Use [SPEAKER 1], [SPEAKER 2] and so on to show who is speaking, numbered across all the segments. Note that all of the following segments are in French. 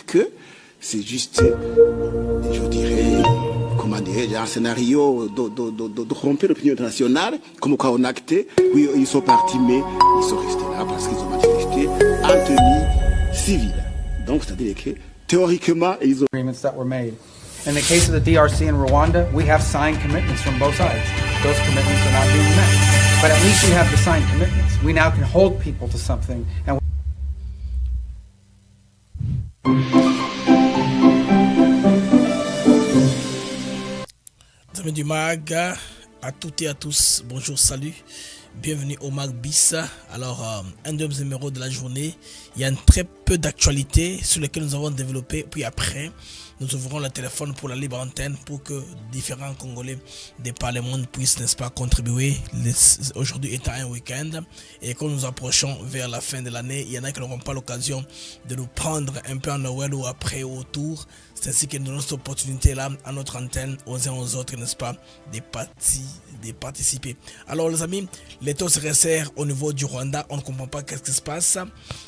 [SPEAKER 1] Que c'est juste, je dirais, comment dire, un scénario de romper l'opinion internationale, comme quoi on a acté, oui, ils sont partis, mais ils sont restés là parce qu'ils ont manifesté en tenue civile. Donc, c'est-à-dire que, théoriquement, ils ont...
[SPEAKER 2] Agreements that were made. In the case of the DRC and Rwanda, we have signed commitments from both sides. Those commitments are not being met. But at least we have the signed commitments. We now can hold people to something. And
[SPEAKER 3] Amis du MAG, à toutes et à tous, bonjour, salut, bienvenue au MAG BIS. Alors, un deuxième numéro de la journée, il y a très peu d'actualités sur lesquelles nous avons développé, puis après, nous ouvrons le téléphone pour la libre antenne pour que différents Congolais des parlements puissent, n'est-ce pas, contribuer, aujourd'hui étant un week-end, et quand nous approchons vers la fin de l'année, il y en a qui n'auront pas l'occasion de nous prendre un peu en Noël ou après ou autour. C'est ainsi que nous donnons cette opportunité-là à notre antenne, aux uns aux autres, n'est-ce pas, de participer. Alors les amis, les taux se resserrent au niveau du Rwanda, on ne comprend pas qu'est-ce qui se passe.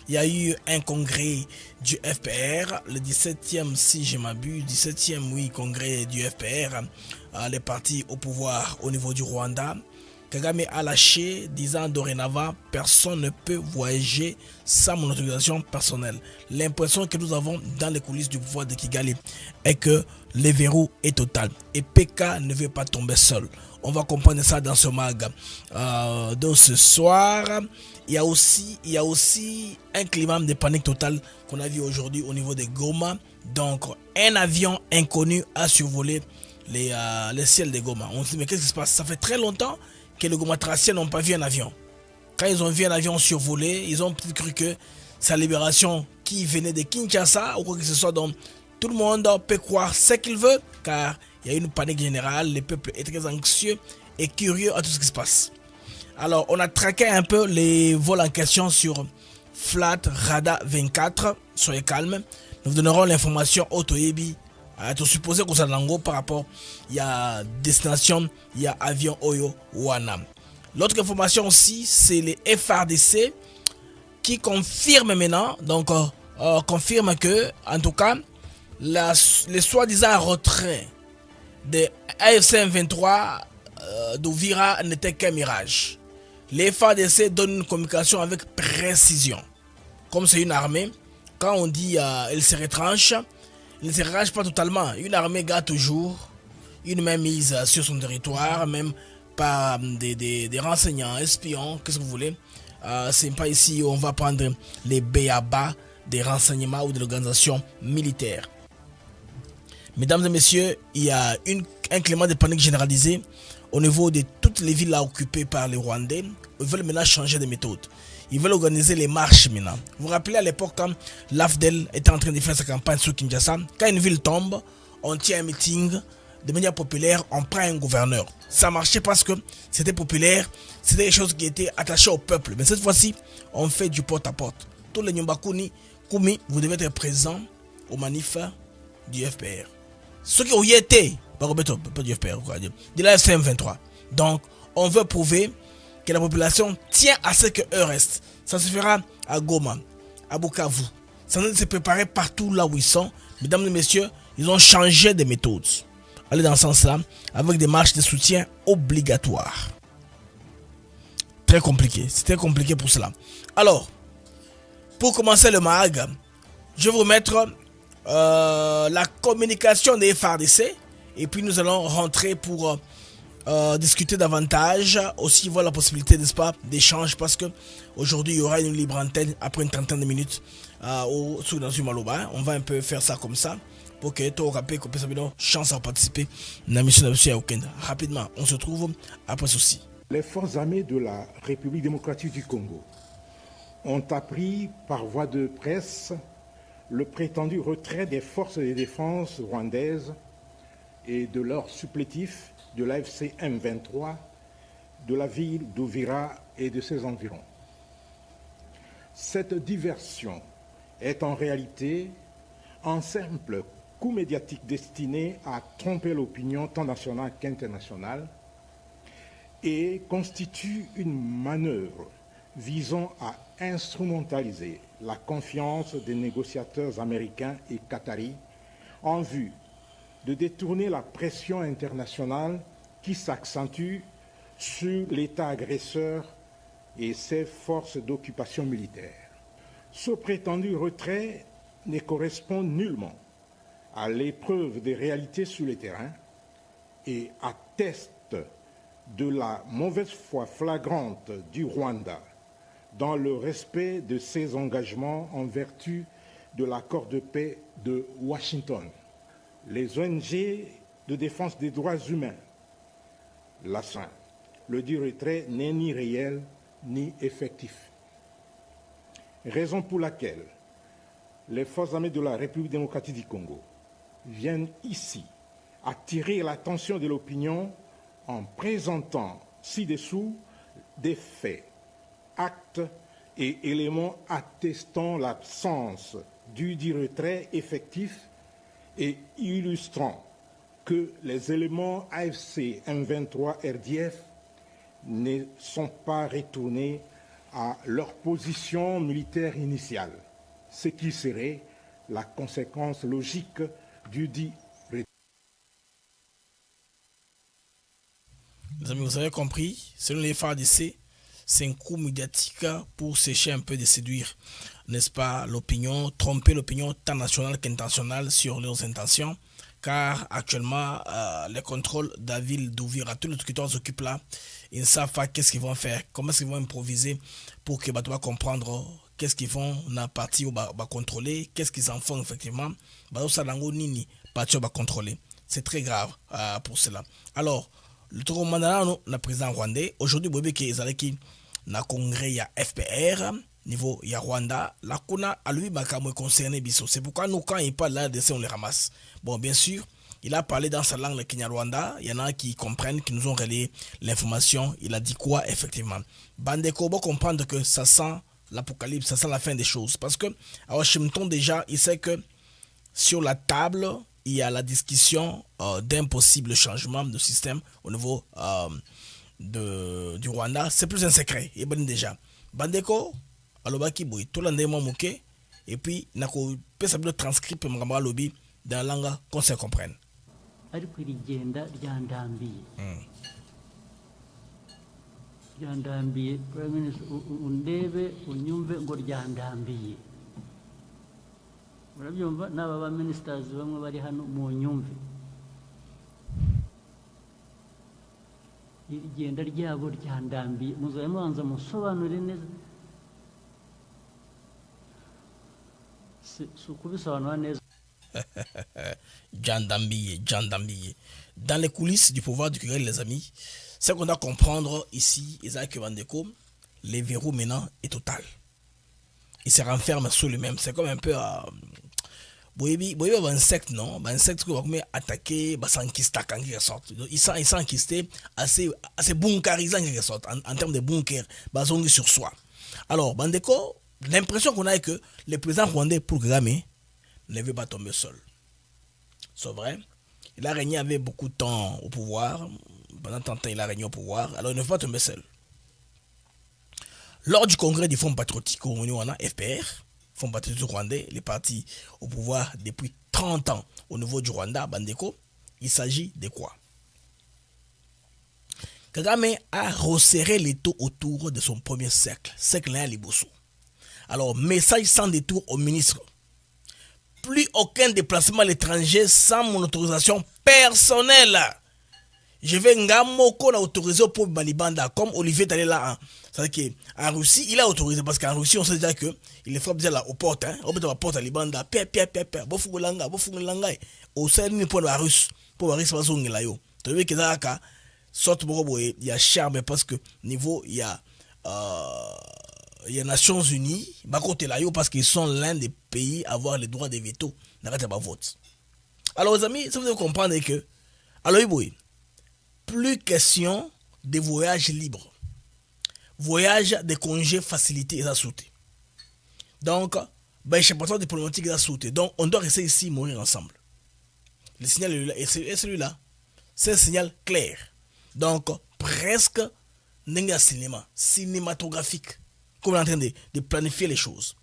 [SPEAKER 3] Il y a eu un congrès du FPR, le 17e, si je m'abuse, 17e, oui, congrès du FPR, les partis au pouvoir au niveau du Rwanda. Kagame a lâché, disant dorénavant, personne ne peut voyager sans mon autorisation personnelle. L'impression que nous avons dans les coulisses du pouvoir de Kigali est que le verrou est total et PK ne veut pas tomber seul. On va comprendre ça dans ce mag. Donc ce soir, il y a aussi un climat de panique totale qu'on a vu aujourd'hui au niveau de Goma. Donc un avion inconnu a survolé les ciels de Goma. On se dit mais qu'est-ce qui se passe? Ça fait très longtemps que les Gomatraciens n'ont pas vu un avion. Quand ils ont vu un avion survoler, ils ont peut-être cru que c'est la libération qui venait de Kinshasa ou quoi que ce soit. Donc tout le monde peut croire ce qu'il veut, car il y a une panique générale, le peuple est très anxieux et curieux à tout ce qui se passe. Alors on a traqué un peu les vols en question sur Flat Radar 24, soyez calme. Nous vous donnerons l'information au Toyebi. À tout supposer qu'on s'en par rapport, il y a destination, il y a avion Oyo Wana. L'autre information aussi, c'est les FRDC qui confirment maintenant, donc confirme que, en tout cas, les soi-disant retraits de AFC M23 d'Ouvira n'était qu'un mirage. Les FRDC donnent une communication avec précision. Comme c'est une armée, quand on dit elle se retranche, il ne se rage pas totalement. Une armée garde toujours une main mise sur son territoire, même par des renseignants, espions, qu'est-ce que vous voulez. C'est pas ici où on va prendre les béabas des renseignements ou de l'organisation militaire. Mesdames et messieurs, il y a un climat de panique généralisé au niveau de toutes les villes occupées par les Rwandais. Ils veulent maintenant changer de méthode. Ils veulent organiser les marches maintenant. Vous vous rappelez à l'époque quand l'AFDEL était en train de faire sa campagne sur Kinshasa, quand une ville tombe, on tient un meeting de manière populaire, on prend un gouverneur. Ça marchait parce que c'était populaire, c'était des choses qui étaient attachées au peuple. Mais cette fois-ci, on fait du porte-à-porte. Tous les Nyumbakuni, Koumi, vous devez être présents au manif du FPR. Ceux qui ont y été, pas du FPR, de la FM23. Donc, on veut prouver que la population tient à ce que eux restent. Ça se fera à Goma, à Bukavu. Ça va se préparer partout là où ils sont. Mesdames et messieurs, ils ont changé de méthode. Allez dans ce sens-là, avec des marches de soutien obligatoires. Très compliqué. C'est très compliqué pour cela. Alors, pour commencer le MAG, je vais vous mettre la communication des FARDC. Et puis nous allons rentrer pour discuter davantage, aussi voir la possibilité, n'est-ce pas, d'échange, parce que aujourd'hui il y aura une libre antenne après une trentaine de minutes au Soudan Maloba. On va un peu faire ça comme ça pour que tout rappel qu'on puisse avoir chance à participer à la mission de Weekend. Rapidement, on se retrouve après ceci.
[SPEAKER 4] Les forces armées de la République démocratique du Congo ont appris par voie de presse le prétendu retrait des forces de défense rwandaises et de leurs supplétifs de l'AFC M23 de la ville d'Ouvira et de ses environs. Cette diversion est en réalité un simple coup médiatique destiné à tromper l'opinion tant nationale qu'internationale et constitue une manœuvre visant à instrumentaliser la confiance des négociateurs américains et qataris en vue de détourner la pression internationale qui s'accentue sur l'État agresseur et ses forces d'occupation militaire. Ce prétendu retrait ne correspond nullement à l'épreuve des réalités sur le terrain et atteste de la mauvaise foi flagrante du Rwanda dans le respect de ses engagements en vertu de l'accord de paix de Washington. Les ONG de défense des droits humains l'assurent. Le dit retrait n'est ni réel ni effectif. Raison pour laquelle les forces armées de la République démocratique du Congo viennent ici attirer l'attention de l'opinion en présentant ci-dessous des faits, actes et éléments attestant l'absence du dit retrait effectif et illustrant que les éléments AFC M23 RDF ne sont pas retournés à leur position militaire initiale, ce qui serait la conséquence logique du dit retrait.
[SPEAKER 3] Les amis, vous avez compris, selon les FARDC, c'est un coup médiatique pour sécher un peu de séduire, n'est-ce pas, l'opinion, tromper l'opinion tant nationale qu'internationale sur leurs intentions, car actuellement, les contrôles de la ville d'Ouvira, tous les territoires s'occupent là, ils ne savent pas qu'est-ce qu'ils vont faire, comment est-ce qu'ils vont improviser pour que tu vas comprendre qu'est-ce qu'ils font dans la partie où va contrôler, qu'est-ce qu'ils en font effectivement, partie va contrôler. C'est très grave pour cela. Alors, le tour mandala le président rwandais aujourd'hui bobi ke ezalaki na congrès ya FPR niveau ya Rwanda la kuna alui makamwe concerné biso. C'est pourquoi nous quand il parle là de ça on les ramasse. Bon, bien sûr, il a parlé dans sa langue le Kenya-Rwanda, il y en a qui comprennent, qui nous ont relayé l'information, il a dit quoi effectivement. Bandeko doit comprendre que ça sent l'apocalypse, ça sent la fin des choses parce que à Washington déjà, il sait que sur la table il y a la discussion d'un possible changement de système au niveau du Rwanda. C'est plus un secret. Et bon déjà. Bandeko, alobaki boy, tout l'endemain moqué. Et puis, nako peut s'appeler transcript mgamba lobby dans la langue qu'on se comprenne.
[SPEAKER 5] Ariko irigenda ryandambiye. Ryandambiye, Prime Minister, undebe unyumve ngo ryandambiye. Murabyumva n'aba ba ministers bamwe bari hano mu nyumve igenda ryabo ryandambiye muzaye mubanza musobanure neza si kubisobanura neza.
[SPEAKER 3] Jandambiye. Dans les coulisses du pouvoir du Kigali, les amis, ce qu'on doit comprendre ici, Isaac Bandeko, les verrous maintenant est total. Il se renferme sur lui-même. C'est comme un peu Boyebi va insecte non, ba insecte qui va comme attaquer, ba s'enquister en quelque sorte. Il s'enquister assez bunkerisé en quelque sorte en termes de bunker, ba zongi sur soi. Alors Bandeko, l'impression qu'on a est que le président rwandais pour Kagame ne veut pas tomber seul. C'est vrai. Il a régné avec beaucoup de temps au pouvoir. Pendant tant de temps, il a régné au pouvoir. Alors il ne veut pas tomber seul. Lors du congrès du Fonds patriotique au Rwanda, FPR, Fonds patriotique rwandais, les partis au pouvoir depuis 30 ans au niveau du Rwanda, Bandeko, il s'agit de quoi? Kagame a resserré les taux autour de son premier cercle à Liboso. Alors, message sans détour au ministre. Plus aucun déplacement à l'étranger sans mon autorisation personnelle. Je vais ngamoko na autorisé pour Balibanda comme Olivier est allé là. C'est-à-dire qu'en Russie, il a autorisé parce qu'en Russie, on sait déjà que il frappe déjà là aux portes. On peut la porte à Libanda. Bofungulanga. Au sein du point de la Russe. Pour la Russe, pas zongi là yo. Tu vois que ça, sorte il y a charme parce que niveau, il y a Nations Unies. Bah, côté là yo parce qu'ils sont l'un des pays à avoir le droit de veto. N'arrêtez pas vote. Alors, les amis, ça vous devez comprendre que, alors, plus question de voyages libres. Voyage de congés facilités et assoutés. Donc, échappatoire diplomatique et assouté. Donc, on doit rester ici mourir ensemble. Le signal est là. Et celui-là, c'est un signal clair. Donc, presque cinématographique. comme on est en train de planifier les choses.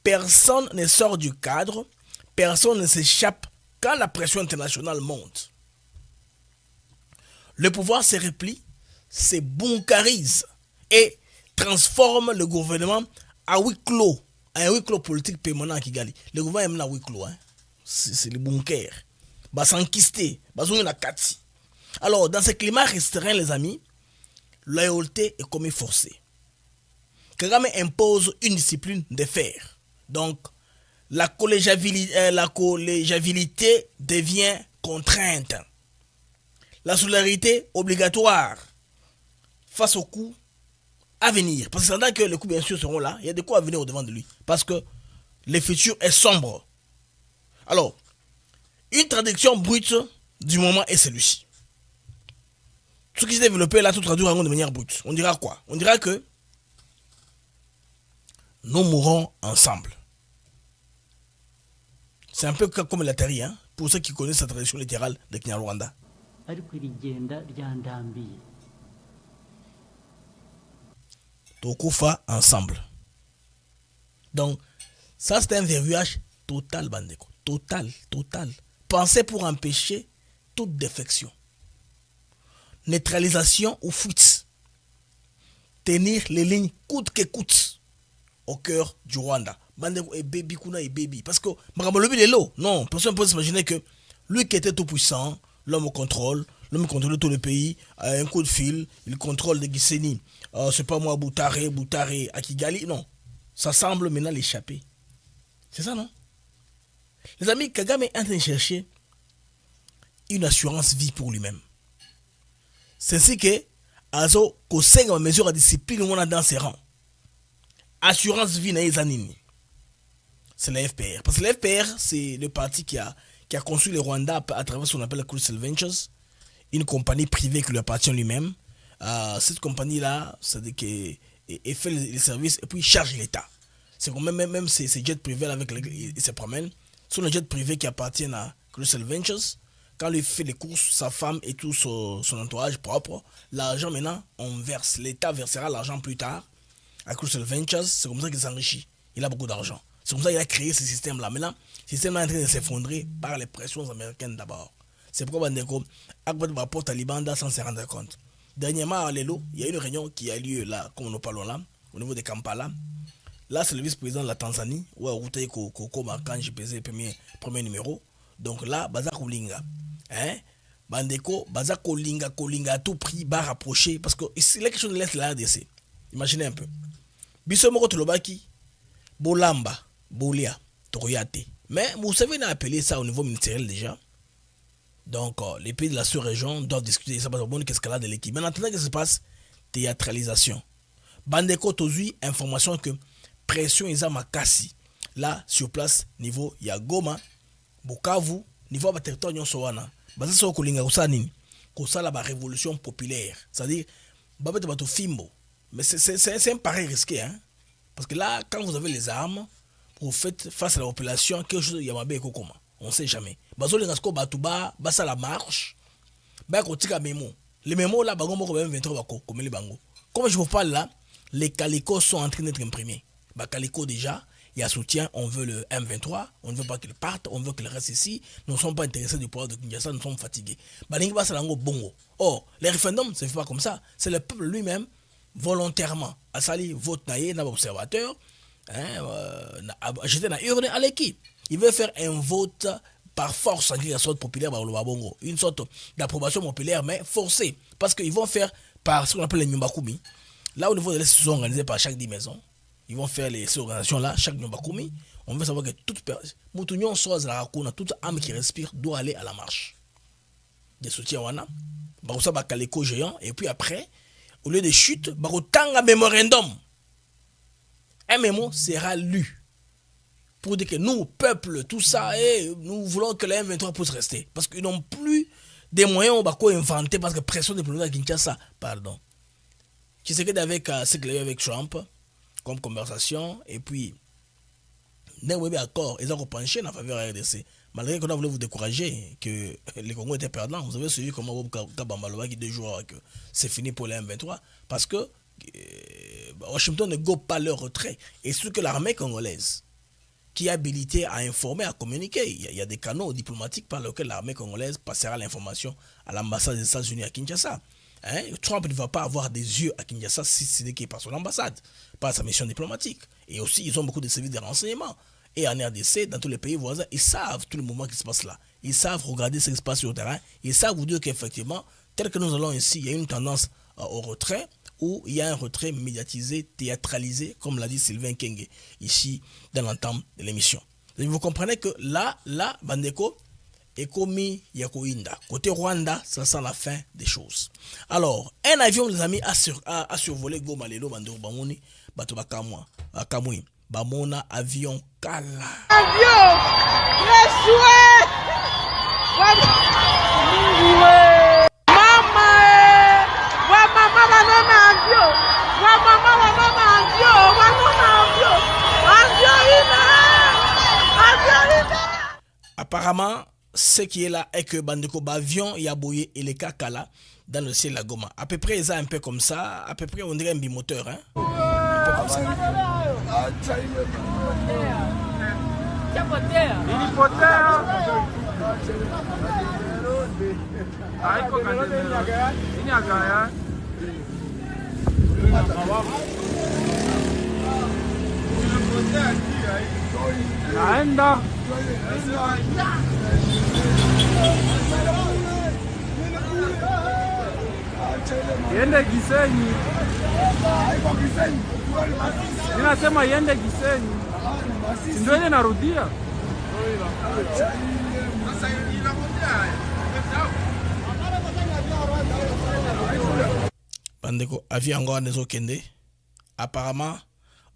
[SPEAKER 3] Personne ne sort du cadre, personne ne s'échappe quand la pression internationale monte. Le pouvoir se replie, se bunkarise et transforme le gouvernement à huis clos, un huis clos politique permanent à Kigali. Le gouvernement aime la huis clos, hein. C'est le bunker. Bah s'enquister, bah zone la kati. Alors, dans ce climat restreint, les amis, la loyauté est comme forcée. Kagame impose une discipline de fer. Donc, la collégialité devient contrainte. La solidarité obligatoire face aux coups à venir. Parce que c'est que les coups, bien sûr, seront là. Il y a des coups à venir au-devant de lui. Parce que le futur est sombre. Alors, une traduction brute du moment est celui-ci. Ce qui s'est développé là, tout traduit de manière brute. On dira quoi? On dira que nous mourrons ensemble. C'est un peu comme la terre, hein, pour ceux qui connaissent la tradition littérale de Kinyarwanda. Tokufa ensemble. Donc, ça c'est un verrouillage total, Bandeko. Total. Pensez pour empêcher toute défection. Neutralisation ou fuite. Tenir les lignes coûte que coûte au cœur du Rwanda. Bandeko et baby kuna et baby. Parce que Makamolobi est l'eau. Non, personne ne peut s'imaginer que lui qui était tout puissant, l'homme contrôle tout le pays, un coup de fil, il contrôle de Gisenyi. C'est pas moi, Boutare, à Kigali. Non, ça semble maintenant l'échapper. C'est ça, non? Les amis, Kagame est en train de chercher une assurance vie pour lui-même. C'est ainsi que Azo Kosenga mesure à discipline on a dans ses rangs. Assurance vie na Zanini. C'est la FPR. Parce que la FPR, c'est le parti qui a construit le Rwanda à travers ce qu'on appelle la Crystal Ventures, une compagnie privée qui lui appartient lui-même. Cette compagnie-là, c'est-à-dire qu'elle fait les services et puis charge l'État. C'est comme même ces jets privés avec lesquels il se promène. Ce sont les jets privés qui appartiennent à Crystal Ventures. Quand il fait les courses, sa femme et tout son entourage propre, l'argent maintenant, on verse. L'État versera l'argent plus tard à Crystal Ventures. C'est comme ça qu'il s'enrichit. Il a beaucoup d'argent. C'est comme ça qu'il a créé ce système-là. Maintenant, ce système-là est en train de s'effondrer par les pressions américaines d'abord. C'est pourquoi Bandeko rapporte à Libanda sans se rendre compte. Dernièrement, à Lelo, il y a une réunion qui a lieu là, comme nous parlons là, au niveau de Kampala. Là, c'est le vice-président de la Tanzanie, où a routé Koko quand j'ai pesé le premier numéro. Donc là, Baza Kolinga. Hein? Bandeko, Baza Kolinga à tout prix, va rapprocher. Parce que c'est la question de l'Est de la RDC. Imaginez un peu. Bissomoro Tolobaki, Bolamba, Bolia, Toroyate. Mais vous savez, on a appelé ça au niveau ministériel déjà. Donc, les pays de la sous-région doivent discuter de ça parce que qu'escalade de l'équipe. Mais maintenant, qu'est-ce qui se passe? Théâtralisation. Bandeko Tozui, information que pression Isa Makasi. Là, sur place, niveau Yagoma, Bukavu, niveau de territoire Nyonsowana. Basa so kolinga kusani. Kosala ba révolution populaire. C'est-à-dire, babete bato fimbo. Mais c'est un pari risqué, hein. Parce que là, quand vous avez les armes, vous faites face à la population quelque chose de Yamabe et Kokoma. On ne sait jamais. Bazoli Rasko Batouba, Basa la marche, Bakotika Memo. Les mémos là, Bagomo comme 23 Bako, comme les Bango. Comme je vous parle là, les calicots sont en train d'être imprimés. Calico déjà, il y a soutien, on veut le M23, on ne veut pas qu'il parte, on veut qu'il reste ici. Nous ne sommes pas intéressés du pouvoir de Kinshasa, nous sommes fatigués. Balingi Basalango Bongo. Or, les référendums, ça ne fait pas comme ça. C'est le peuple lui-même, volontairement. Asali vote naïe, n'a pas observateur. J'étais dans urne à l'équipe. Il veut faire un vote par force en quelque sorte populaire par le Wabongo. Une sorte d'approbation populaire, mais forcée. Parce qu'ils vont faire par ce qu'on appelle les Nyumbakumi. Là, au niveau de l'Est, ils sont organisés par chaque 10 maisons. Ils vont faire ces organisations-là, chaque Nyumbakumi. On veut savoir que toute personne, toute âme qui respire doit aller à la marche. Des soutiens, wana. Baroussa Bakaleko géant. Et puis après, au lieu de chute, Baroutanga mémorandum. Un mémo sera lu. Pour dire que nous, peuple, tout ça, nous voulons que la M23 puisse rester. Parce qu'ils n'ont plus des moyens on va inventer parce que pression diplomatique à Kinshasa. Pardon. Qui s'est avec ce qu'il y a eu avec Trump comme conversation. Et puis, nous avons accord. Ils ont penché en faveur de la RDC. Malgré qu'on a voulu vous décourager, que les Congos étaient perdants. Vous avez suivi comment Kabambaloba qui 2 jours que c'est fini pour la M23. Parce que Washington ne gobe pas leur retrait. Et surtout que l'armée congolaise, qui est habilitée à informer, à communiquer, il y a des canaux diplomatiques par lesquels l'armée congolaise passera l'information à l'ambassade des États-Unis à Kinshasa. Hein? Trump ne va pas avoir des yeux à Kinshasa si c'est qui par son ambassade, par sa mission diplomatique. Et aussi, ils ont beaucoup de services de renseignement. Et en RDC, dans tous les pays voisins, ils savent tout le mouvement qui se passe là. Ils savent regarder ce qui se passe sur le terrain. Ils savent vous dire qu'effectivement, tel que nous allons ici, il y a une tendance au retrait, où il y a un retrait médiatisé, théâtralisé, comme l'a dit Sylvain Kenge, ici, dans l'entame de l'émission. Vous comprenez que là, Bandeko, Ekomi Yakoinda. Côté Rwanda, ça sent la fin des choses. Alors, un avion, les amis, a survolé Goma Lelo, Bandeko Bamoni, Batoba Kamui. Bamona avion Kala.
[SPEAKER 6] Avion! Yeshua! Mama! Wa mama banana avion! Wa mama banana avion! Banana avion! Avion ina!
[SPEAKER 3] Apparemment, ce qui est là est que Bandeko Bavion Yaboye et les Kakala dans le ciel la Goma. À peu près, ils ont un peu comme ça. À peu près, on dirait un bimoteur. Hein? Un peu comme ça.
[SPEAKER 7] Yende Gisenyi. Ninasema yende Gisenyi. Ndio ile narudia.
[SPEAKER 3] Bandeko, avion encore des okende. Apparemment,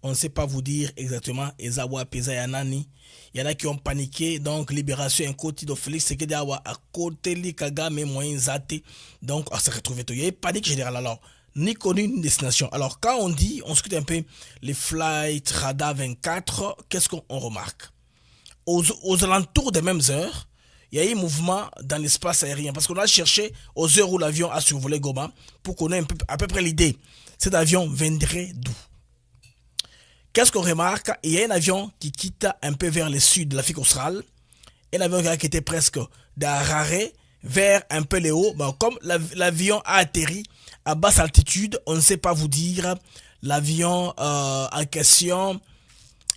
[SPEAKER 3] on ne sait pas vous dire exactement Ezawa Pesa Yanani. Il y en a qui ont paniqué, donc libération un côté de Félix Sekediawa à côté de Kagame moyen zate. Donc, on s'est retrouvé. Il y a panique générale alors. Ni connu ni destination. Alors, quand on dit, on scrute un peu les flights Radar 24, qu'est-ce qu'on remarque? Aux alentours des mêmes heures, il y a eu un mouvement dans l'espace aérien parce qu'on a cherché aux heures où l'avion a survolé Goma pour qu'on ait à peu près l'idée. Cet avion viendrait d'où? Qu'est-ce qu'on remarque? Il y a un avion qui quitte un peu vers le sud de l'Afrique australe. Un avion qui était presque d'Harare vers un peu les hauts. Bon, comme l'avion a atterri à basse altitude, on ne sait pas vous dire l'avion en question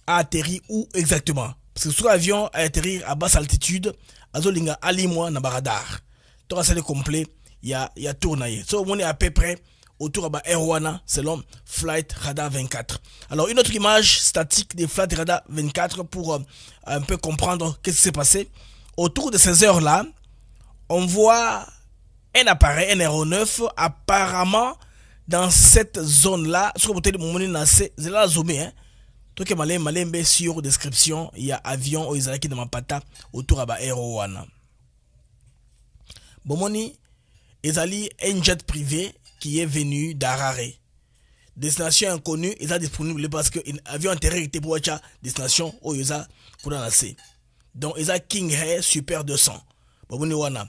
[SPEAKER 3] a atterri où exactement. Parce que sur l'avion a atterri à basse altitude, Azolinga Alimwa na Baradar. Tout ça le complet, il y a tourné. So, on est à peu près autour de Erwana selon Flight Radar 24. Alors, une autre image statique des Flight Radar 24 pour un peu comprendre qu'est-ce qui s'est passé. Autour de ces heures-là, on voit un appareil, un aéronef, apparemment dans cette zone-là. Ce que vous avez c'est la zoomé. Hein? Donc, malembe sur description, il y a avion au Israël qui dans ma pata autour de Erwana. Bomoni, Ezali, un jet privé qui est venu d'Harare. Destination inconnue, ils sont disponibles parce que l'avion intérieur était pour la destination où ils ont courassé. Donc, ils ont King Air Super 200. Baboni wana.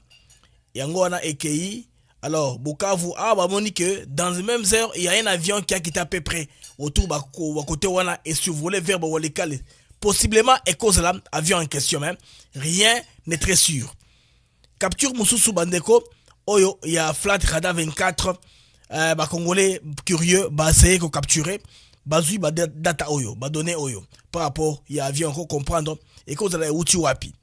[SPEAKER 3] Yango wana EKI. Alors, Bukavu, baboni que dans les mêmes heures, il y a un avion qui a quitté à peu près autour de côté wana et survolé vers Bawalikale. Possiblement, et cause de l'avion en question, même. Rien n'est très sûr. Capture Moussoussou Bandeko. Oyo, il y a Flat Radar 24. Congolais curieux, essayer de capturer. Bazui, data Oyo, donner Oyo. Par rapport, il y a avion qu'on comprendre. Et cause de la Outi Wapi.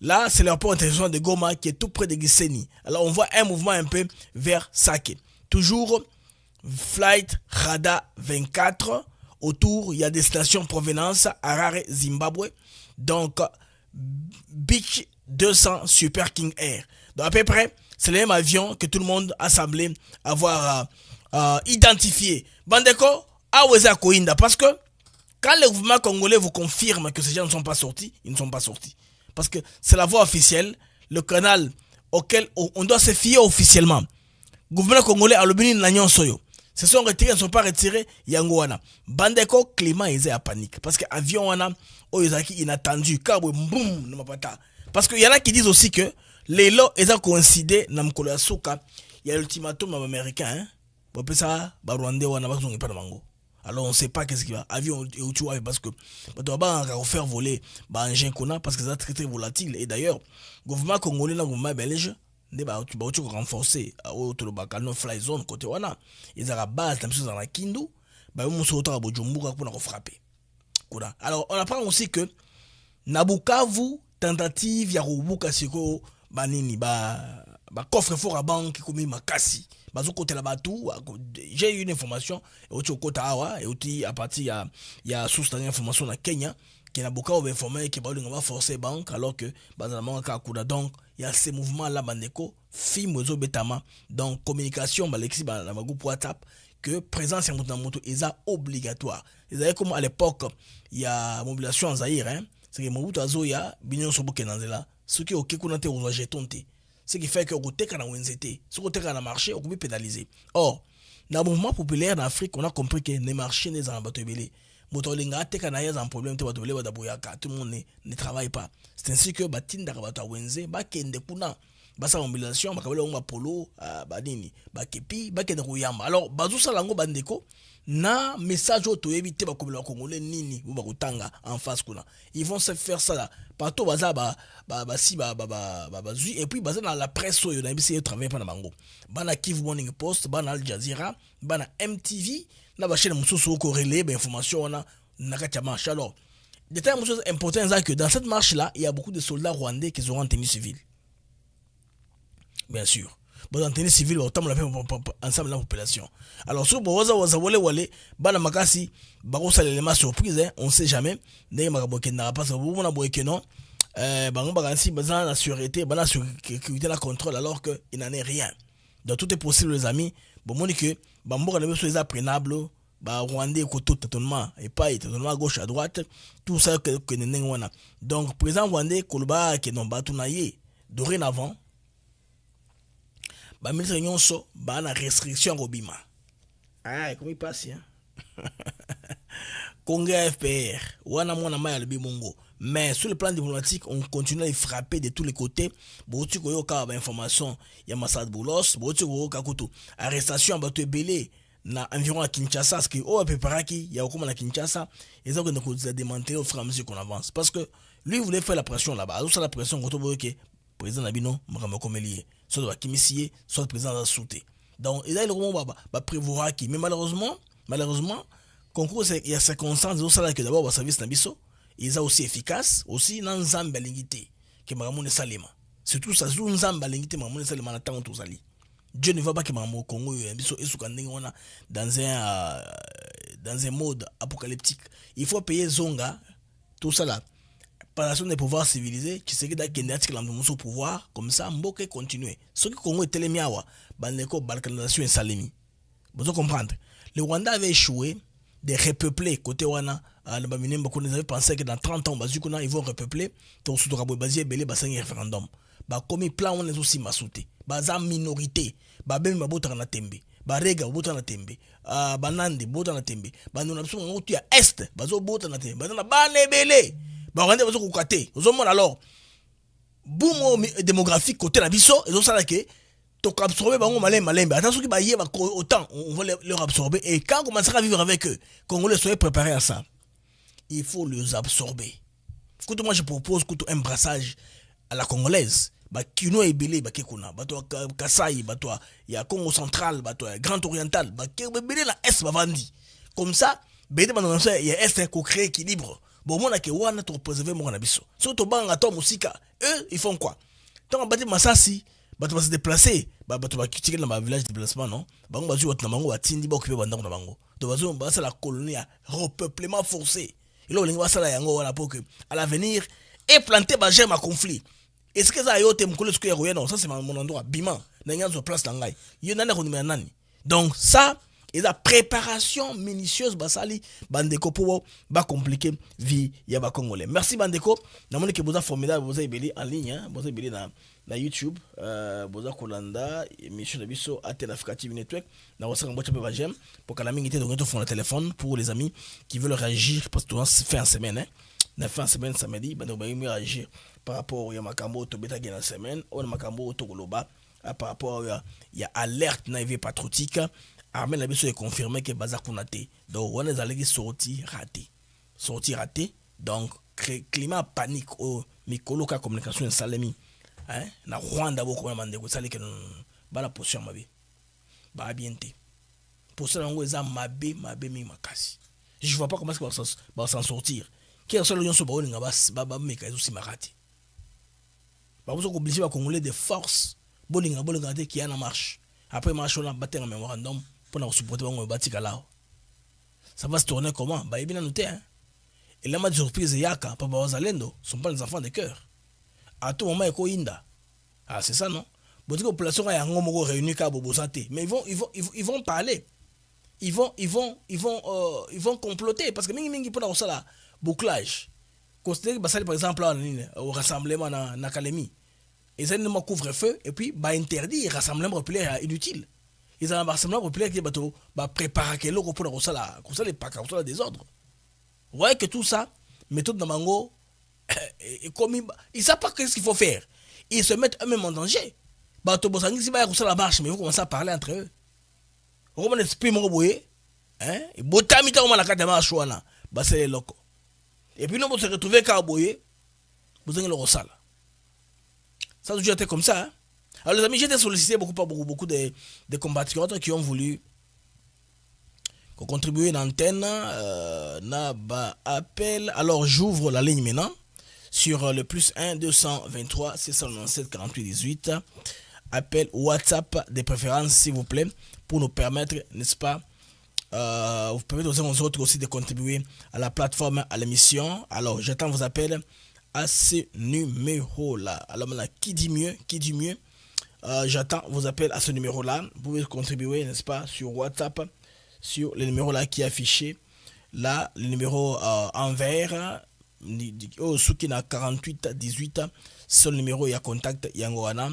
[SPEAKER 3] Là, c'est l'aéroport international de Goma qui est tout près de Gisenyi. Alors, on voit un mouvement un peu vers Sake. Toujours Flight Radar 24. Autour, il y a des stations provenance Harare, Zimbabwe. Donc, Beach 200 Super King Air. Donc, à peu près, c'est le même avion que tout le monde a semblé avoir identifié. Bandeko, Aweza Koinda. Parce que quand le gouvernement congolais vous confirme que ces gens ne sont pas sortis, ils ne sont pas sortis. Parce que c'est la voie officielle, le canal auquel on doit se fier officiellement. Le gouvernement congolais a le béni de Soyo. Se sont retirés, ils ne sont pas retirés, Yangoana. Bandeko, climat, ils sont à panique. Parce que l'avion, Oyozaki, inattendu. Parce qu'il y en a qui disent aussi que les lots, ils ont coïncidé dans le Souka. Il y a l'ultimatum américain. Hein? pour ça ba Rwandais wana ba zongi pa na bango. Alors on sait pas qu'est-ce qui va avion et tu vois parce que ba doit pas faire voler ba engin kona parce que ça très très volatile et d'ailleurs gouvernement congolais na gouvernement belge ne ba tu renforcer autour ba canon fly zone côté wana ils a la base la chose dans la Kindu ba mo so autant Bujumbura pour na frapper. Alors on apprend aussi que na Bukavu tentative ya kubuka siko banini ba coffre fort à banque comme makasi bazo côté là-bas tout j'ai eu une information et au côté awa et aussi à partir ya source d'information na Kenya qui na Bukavu informé que ba va forcer banque alors que bazana ka kuda donc il y a ces mouvements là bandeko film ozo betama donc communication balexi ba na groupe WhatsApp que présence en moto est obligatoire. Vous savez comme à l'époque il y a mobilisation en Zaïre hein, c'est que Mobutu azoya binyo soboke nanzela ce qui OK kuna te ozo jeton te. Ce qui fait que côté kana wenzete, ce côté kana marché, on peut pénaliser. Or, dans le mouvement populaire d'Afrique, on a compris que les marchés ne sont pas belé. Motolinga te kana yaz un problème te batobele wadaboyaka, tout le monde ne travaille pas. C'est ainsi que batinda kabata wenze ba kende kuna basa mobilisation bakabele ngwa polo badini bakepi bakende kuyamba. Alors bazu salango bandeko na message auto éviter ba komela congolais nini ou bakutanga en face kuna. Ils vont se faire ça là. Partout baza si zui et puis baza dans la presse yo na bisi travailler pa na bango. Bana Kivu Morning Post, bana Al Jazeera, bana MTV na ba chaîne mususu ko relayer ba information na nakati marche. Alors, détail mususu important c'est que dans cette marche là, il y a beaucoup de soldats rwandais qui sont en tenue civile. Bien sûr. Bon, en tenue civile, autant on l'a fait ensemble la population. Alors, sur Boza Wale, Bana Makasi, Barossa l'élément surprise, hein, on sait jamais. N'est pas n'a pas ça, vous n'avez que non. Bango Bagansi, Bazan la sûreté, Bana sécurité la contrôle, alors qu'il n'en est rien. Donc, tout est possible, les amis. Bon, moi, que Bambo a les choses apprenables, Rwandais, côté tâtonnement, et pas tâtonnement à gauche, à droite, tout ça que n'est pas. Donc, président Rwandais, Koloba, qui n'ont pas tout naïe, dorénavant, ba ministre nyonso ba na restriction robima ah comment il passe hein Congo FPR wana mona maya le bimongo mais sur le plan diplomatique on continue à les frapper de tous les côtés boti ko yoka ba information ya Massad Boulos boti ko yoka kutu arrestation ba to belé na environ à Kinshasa ce que o preparaki ya okoma na Kinshasa ils ont que démanteler au fur et à mesure qu'on avance parce que lui voulait faire la pression là-bas alors ça la pression quand on voit que président Nabino Makamba Komelié soit de Kimissié soit président de Souté donc il a le moment va prévoir qui mais malheureusement concours il y a circonstances où ça que d'abord le service Nabiso ils a aussi efficace aussi dans Nzamba lingité que Maramone Salema surtout ça joue Nzamba lingité Maramone Salema na tant tous ali Dieu ne va pas que Maramo Congo Biso et Soukanding on a dans un mode apocalyptique il faut payer Zonga tout ça là par la des pouvoirs civilisés qui serait d'acquérir l'ambiance pouvoir comme ça Mboke continuer ce qui Congo est télémiawa bandeko balkanisation et salemi vous comprendre le Rwanda avait échoué de repeupler côté wana le bamine beaucoup nous avaient pensé que dans 30 ans bazukuna ils vont repeupler donc surtout rabo basé belé basangi référendum ba comme plan on est aussi masouté baza minorité ba bem babota na tembe ba rega bota na tembe banande bota na tembe bandona biso ngotu ya est bazo bota na tembe bandona bane belé ba rende bazo kokate ozomona alors boom démographique côté na biso et ça là que to absorber bango malembe attention ki ba yeba autant on va leur absorber et quand on commencera à vivre avec eux Congolais soyez préparés à ça il faut les absorber. Écoute moi je propose un brassage à la congolaise ba kino ebele ba kekuna ba to Kasai ba to ya Congo central ba to Grand Oriental ba kebele la est ba vandi comme ça bete ba non ça ya est ko créer équilibre. Bon, mon ake wana to préserver mon abisso. Surtout banga to musika, eux ils font quoi? Tant on bâti Masasi, ba to se déplacer, ba to ba quitter dans ma village de déplacement non. Bango ba zu na bango ba tindi ba occuper banda na bango. To ba zu ba ça la colonie à repeuplement forcé. Et là on va ça la yango wana pour que à l'avenir et planter ba germe à conflit. Est-ce que ça yote mkolo ce que ya non, ça c'est mon endroit bima. Na nganzo place ngai. Yo nana ko nani. Donc ça et la préparation minutieuse basali bandeko pour ba compliquer vie ya ba congolais. Merci bandeko. Na moni que vous a formidable vous avez belé en ligne hein, vous avez belé na YouTube vous a kolanda émission de biso Atel Africa TV Network na wasa ngbocha pe ba j'aime pour que la mingité donc to fond le téléphone pour les amis qui veulent réagir parce que c'est fin semaine hein. Na fin semaine samedi bandeko ba yimi réagir par rapport ya makambo to beta gena semaine on makambo to goloba par rapport ya alerte na vie patriotique armée na biso est confirmé que baza kuna te donc on est allé sorti raté donc climat panique au mikolo ka communication salemi hein na Rwanda boko na mandeko sali que bala position mabe ba bien te position ngo eza mabe mi makasi je vois pas comment ça va s'en sortir qui est seul lion so ba olinga ba meka ezo simakati ba vous obligé ba congolais de force bolinga te qui est en marche après marche on a battu un mémorandum pour nous supporter on batika là ça va se tourner comment ba ebina noté hein et là ma surprise yaka papa wazalendo sont pas les enfants de cœur à tout moment eko inda ah c'est ça non botiko population ya ngo moko réunir ka bobosate mais ils vont parler ils vont comploter parce que mingi pour dans ça bouclage considérer que par exemple au rassemblement na Kalemi ils ont un couvre-feu et puis bah interdit rassemblement populaire inutile ils ont un rassemblement populaire qui va préparer que l'eau pour ça là comme ça les pas comme ça désordre vous voyez que tout ça méthode de mango et comme ils savent pas qu'est-ce qu'il faut faire ils se mettent eux-mêmes en danger bah to bosangi si ba ça la marche mais ils vont commencer à parler entre eux on va esprit mon boye hein et botami ta on la carte marche wana bah c'est les locaux et puis nous on se retrouver ka boye bosangi le rosala ça a toujours été comme ça hein? Alors les amis, j'ai été sollicité beaucoup de compatriotes qui ont voulu contribuer à l'antenne appel. Alors j'ouvre la ligne maintenant sur le +1 223 697 48 18. Appel WhatsApp de préférence s'il vous plaît pour nous permettre, n'est-ce pas, vous permettre aux autres aussi de contribuer à la plateforme, à l'émission. Alors j'attends vos appels à ce numéro-là. Alors maintenant, qui dit mieux? J'attends vos appels à ce numéro-là. Vous pouvez contribuer, n'est-ce pas, sur WhatsApp, sur le numéro-là qui est affiché. Là, le numéro en vert, ceux qui n'a 48 18, ce numéro, il y a contact, Yangoana.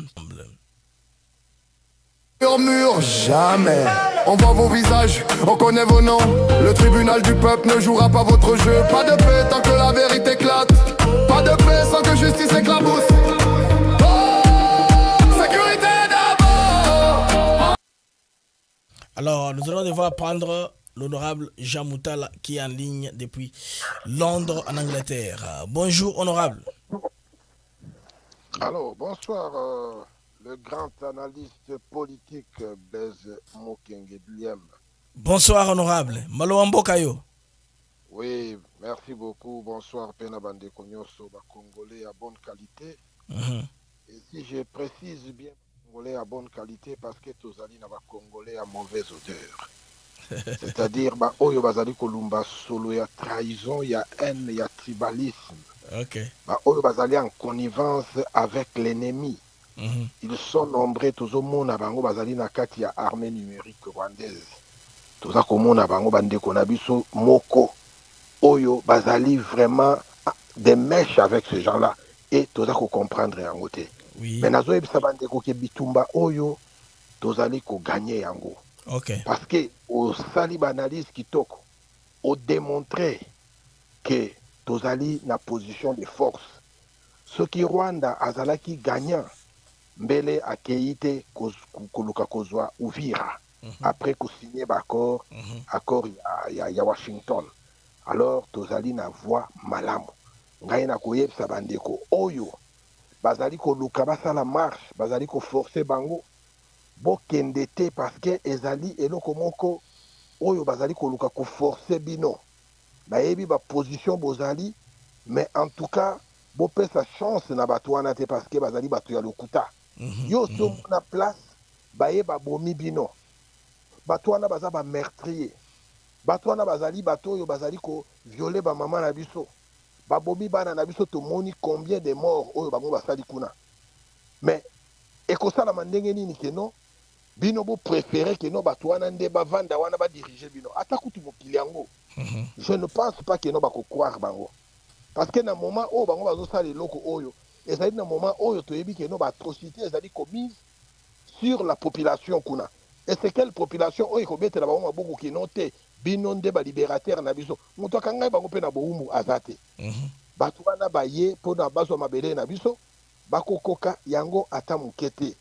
[SPEAKER 8] Murmure jamais. On voit vos visages, on connaît vos noms. Le tribunal du peuple ne jouera pas votre jeu. Pas de paix tant que la vérité éclate. Pas de paix sans que justice éclabousse.
[SPEAKER 3] Alors, nous allons devoir prendre l'honorable Jean Moutala qui est en ligne depuis Londres, en Angleterre. Bonjour, honorable.
[SPEAKER 9] Alors, bonsoir, le grand analyste politique Blaise Mokenge-Diem.
[SPEAKER 3] Bonsoir, honorable. Malo Mbokayo.
[SPEAKER 9] Oui, merci beaucoup. Bonsoir, Pena Bande Konyoso, Congolais à bonne qualité. Et si je précise bien, Congolais à bonne qualité parce que Tozali n'a pas Congolais à mauvaise odeur. C'est-à-dire, Oyo Bazali Kolumba solo, il y a trahison, il y a haine, il y a tribalisme. Oyo Bazali en connivence avec l'ennemi. Ils sont nombreux, Tozomona Bango Bazali Nakati à armée numérique rwandaise. Tozakomona Bango Bande Konabiso Moko. Oyo Bazali vraiment des mèches avec ces gens-là. Et Tozako comprendre en côté. Mais nazo ebisa bandeko ke bitumba oyo tozali ko gagner yango. Parce que au sali analyse kitoko au démontrer que tozali na position de force. Ce qui Rwanda azalaki gagnant mbele akeite koluka kozwa Uvira après ko signer accord ya Washington. Alors tozali na voix malamu. Ngai na koyebisa bandeko oyo bazali ko luka basala marche bazali ko forcer bango bokende te parce que ezali eloko moko oyo bazali ko luka ko forcer bino bayebi ba position bozali mais en tout cas bopesa chance na bato wana te parce que bazali bato ya lokuta yo so na place bayeba bomi bino bato wana baza ba meurtrier bato wana bazali bato oyo bazali ko violer ba mama na biso babomi bana na biso tomoni combien de morts oyo bango basali kuna mais ekosala mandenge nini keno bino bo préférer keno bato wana nde bavanda wana ba diriger bino ata kutu mokili yango je ne pense pas keno bako croire bango parce que na moment oyo bango bazosala eloko oyo ezali na moment oyo toyebi keno ba atrocité ezali commise sur la population kuna et c'est quelle population oyo kobetela bango maboko keno te bino nde ba libérateur na biso moto akanga bango pe na boumbu azate bato wana baye pona baso mabele na biso bakokoka yango ata mukete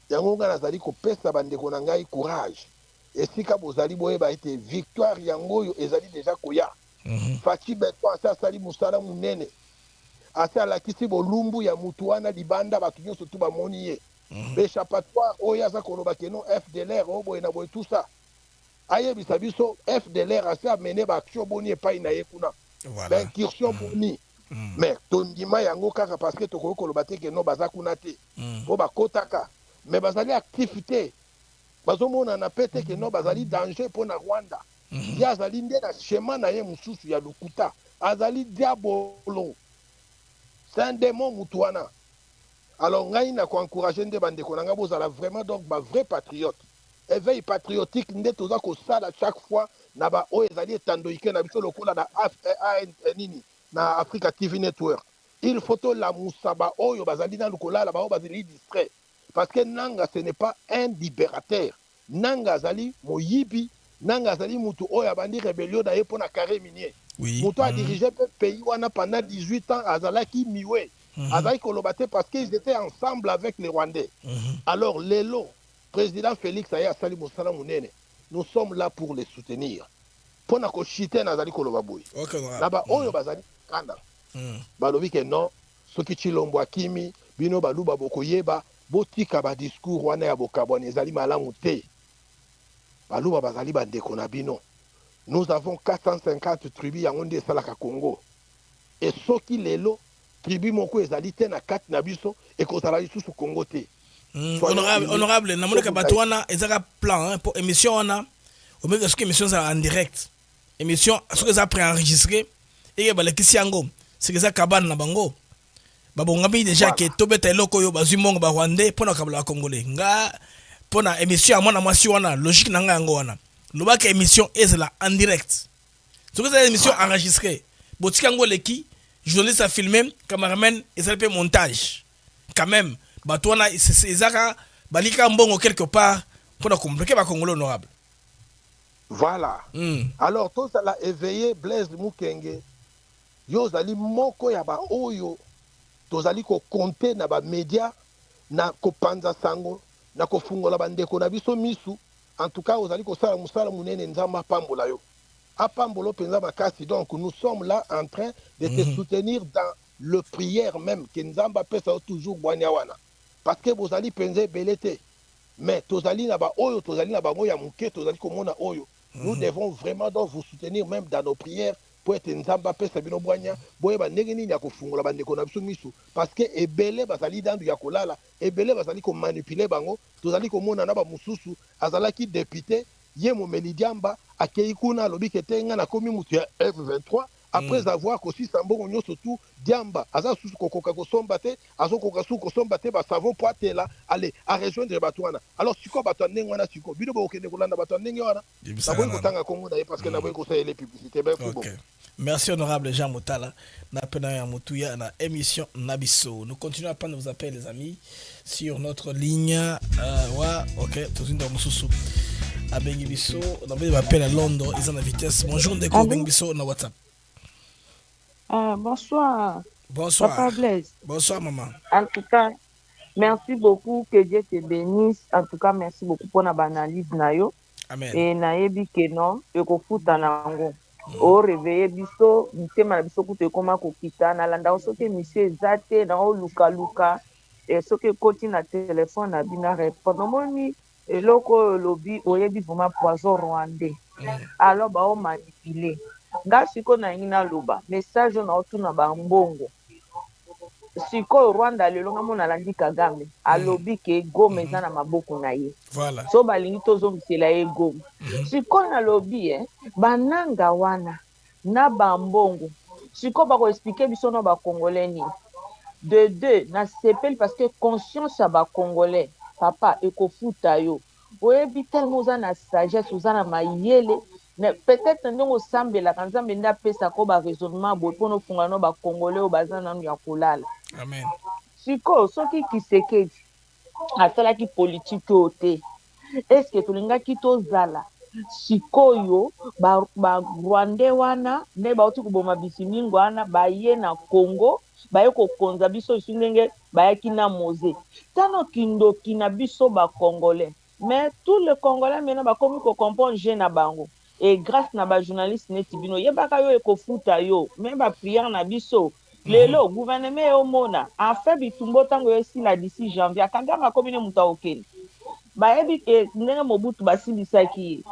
[SPEAKER 9] yango nga nazali kopesa bandeko na ngai courage esika bozali boyeba ete victoire yango oyo ezali déjà koya. Faci Beto asa asali musala munene, asa alakisi bolumbu ya mutu wana libanda bato nyonso tu bamoni ye. L'échappatoire oyo aza koloba keno FDLR oyo boye na boye tout ça ayebisa biso FDLR asa amene baaction boni epai na ye kuna baincursion boni. Mais tondima yango kaka parce que tokoki koloba te keno baza kuna te po bakotaka mais bazali activité bazomona na pete keno bazali danger mpo na Rwanda. Ye azali nde na schéma na ye mosusu ya lokuta azali diabolo, c'est un démon mutu wana. Alors ngai na ko encourager nde bandeko na nga bozala vraiment donc ba vrai patriote. Éveil patriotique nde toza ko sala chaque fois na ba o ezali etandoike na biso lokola na nini na Africa TV Network. Il faut to la musaba oyo bazali na lokola la ba o bazali distrait parce que nanga ce n'est pas un libérateur. Nanga azali moyibi, nanga azali mutu oyo abandi rébellion na ye pona carré minier. Oui. Mutu a dirigé le pays wana pendant 18 ans azalaki miwe. Azali kolobate parce qu'ils étaient ensemble avec les Rwandais. Alors lelo président Félix Aya Sali Moussala Mounene, nous sommes là pour les soutenir. Pona ko chite na azali koloba boy. Là-bas oyo bazali kanda. Balobi ke non, soki chilombo akimi, bino baluba bokoyeba, botika ba discours wana ya bokabwana ezali malamu te. Baluba bazali bandeko na bino. Nous avons 450 tribus ya ngonde salaka Congo. Et soki lelo tribu moko ezali te na kati na biso ekozala lisusu Congo te.
[SPEAKER 3] Honorable na moneka bato wana ezaka plan pour émission wana au même que émission ça en direct. Émission ce que ça préenregistré et balekisi yango c'est que ça kabane na bango. Babongabi déjà que tobeta eloko yo bazumongo ba Rwandais pona kabla congolais. Nga pona émission amona mwasi wana logique na nga yango wana. Lobaka émission ezala en direct. Ce que ça émission enregistrée. Botika ngo leki journaliste a filmé, cameraman et ça fait montage. Quand même, batouana c'est zaka balika mbongo quelque part pour la compliquer ba Congolais honorable.
[SPEAKER 9] Voilà. Alors tout ça l'a éveillé Blaise Mukenge. Yo zali moko ya ba oyo to zali ko compter na ba média na ko panza sango na ko fungola bandeko na biso misu. En tout cas, ozali ko sala musala munene nzamba pambola yo. Apambolo penza makasi. Donc nous sommes là en train de te soutenir dans le prière même que Nzamba pesa toujours boanyawana parce que vous allez penser belete mais tozali na ba oyo tozali na bango ya muke tozali komona oyo nous devons vraiment donc vous soutenir même dans nos prières pour être Nzamba pesa bino boanya boye ba ndenge nini ya kofungola bandeko na biso misu parce que ebele bazali dandu ya kolala ebele bazali ko manipuler bango tozali komona na ba mususu azalaki député ye momeli diamba akei kuna alobi ketenga na komi mutu ya F23 après avoir aussi sambongo nyo surtout diamba aza susu kokoka kosomba te azokoka susu kosomba te ba savon poate là aller à rejoindre batwana alors siko batwandenga wana siko bino bo okende kolanda batwandenga wana na boy kotanga kongo na parce que na boy ko les publicités ben bon.
[SPEAKER 3] Merci honorable Jean Motala na pena ya mutuya na émission Nabiso. Nous continuons à prendre vos appels les amis sur notre ligne OK tout une dans mususu à Bengibiso on va appeler à Londres ils ont la vitesse. Bonjour Ndeko Bengibiso na WhatsApp.
[SPEAKER 10] Bonsoir.
[SPEAKER 3] Bonsoir.
[SPEAKER 10] Papa Blaise.
[SPEAKER 3] Bonsoir, maman.
[SPEAKER 10] En tout cas, merci beaucoup. Que Dieu te bénisse. En tout cas, merci beaucoup pour notre analyse.
[SPEAKER 3] Amen.
[SPEAKER 10] Et naebi que non, et qu'on fout en ango. Au réveil, biso, mutema biso kute koma kokita na landa osoke monsieur Zate na o luka et soke koti na téléphone na bina répondre moni eloko lobi oyebi vraiment poison rwandais. Alors ba o manipuler. Nga siko na ngina loba message na otuna ba mbongo siko Rwanda lelo ngamona landi Kagame alobi ke Goma eza na maboko na ye
[SPEAKER 3] voilà
[SPEAKER 10] so balingi tozomisela ye Goma siko na lobi bananga wana na ba mbongo siko bako expliquer biso na ba congolais ni de deux na sepel parce que conscience ya ba congolais papa ekofuta yo oyebi tellement oza na sagesse oza na mayele peut-être ndongo sambela kanzambe nda pesa ko ba raisonnement bo pono funga no ba congolais o bazana no ya kolala
[SPEAKER 3] amen
[SPEAKER 10] siko soki Kisekedi asala ki politique ote est-ce que tulinga kitozala sikoyo ba Rwandais wana ne ba uti kuboma bisimingo wana ba ye na Congo ba ye ko konza biso singenge ba yaki na moze tano kindoki na biso ba congolais mais tous les Congolais maintenant bakomi ko comprendre je na bango et grâce na ba journaliste neti bino yebaka yo ekofuta yo même ba prière na biso lelo gouvernement omona en fait bitumbo tango esila d'ici janvier Kagame akomi ne muta okende bayebi ndenge Mobutu basilisaki ye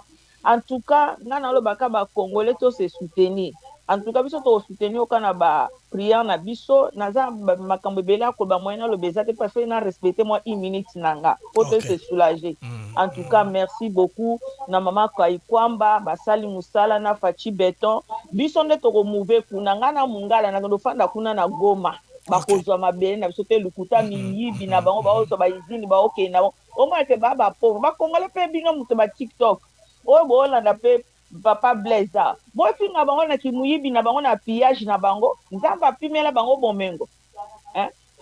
[SPEAKER 10] en tout cas nga nalobaka bacongolais to se soutenir en tout cas biso tokosoutenir oka na bapriere na biso naza makambo ebele akoloba moyen naloba eza te parce que na respecte moi 1 minute na nga po to se soulager en tout cas merci beaucoup na mama Kwamba basali musala na Fachi Beton biso nde tokomouve kuna nga na mungala na ndofanda kuna na Goma bakozwa mabele na biso te lukuta miyibi na bango baozwa baizini baokende na bango omona ke baa bapauvre bakongole mpe bino moto batiktok oyo boolanda mpe papa blaisa bofinga bango na kimuyibi na bango na pillage na bango nzambe apimela bango bomengo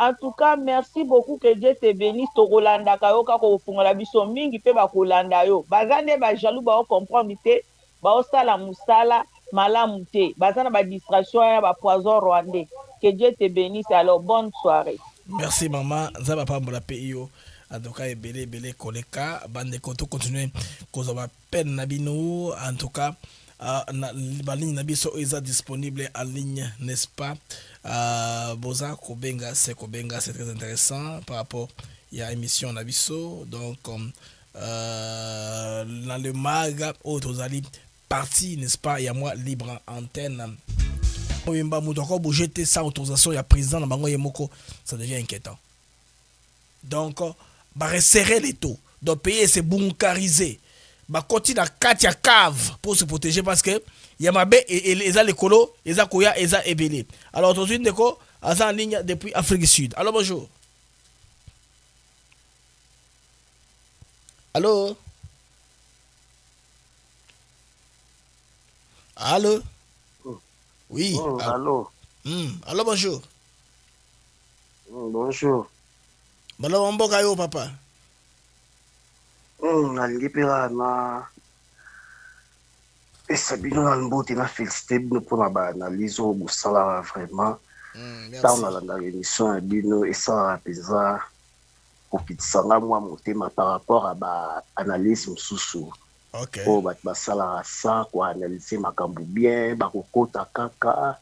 [SPEAKER 10] en tout cas merci beaucoup que Dieu te bénisse tokolandaka yo kaka kofungola biso mingi mpe bakolanda yo baza nde bajalou baocomprendre te baosala mosala malamu te baza na badistraction ya bapoison rwandais. Que Dieu te bénisse. Alors, bonne soirée.
[SPEAKER 3] Merci, maman. Zaba Pambola Peyo. En tout cas, Bele Koleka. Bande Koto continue. Cause ma peine Nabino. En tout cas, la ligne Nabiso est disponible en ligne, n'est-ce pas? Boza Kobenga, c'est très intéressant par rapport à l'émission Nabiso. Donc, dans le mag, autres alliés parti, n'est-ce pas? Il y a moi libre antenne. Jeter sans autorisation, il y a président dans Bango Yemoko, ça devient inquiétant. Donc, resserrer les taux. Donc, payer c'est bunkarisé. Continuer à 4 cave pour se protéger parce que il y a Mabé et les écolos, les Akoya et les Ebélé. Alors, tout de suite, en ligne depuis Afrique du Sud. Alors, bonjour. Allô? Allô? Oui.
[SPEAKER 11] Allô.
[SPEAKER 3] Allô, bonjour.
[SPEAKER 11] Bonjour.
[SPEAKER 3] Bonjour, mboka yo, papa.
[SPEAKER 11] Nalingi pela na esa bino na mbote na félicité bino mpona baanalyse oyo bosalaka vraiment ntango nalandaka émission ya bino esalaka mpenza kokitisanga mwa motema par rapport à baanalyse mosusu oyo bato basalaka sa koanalyse makambo bien bakokota kaka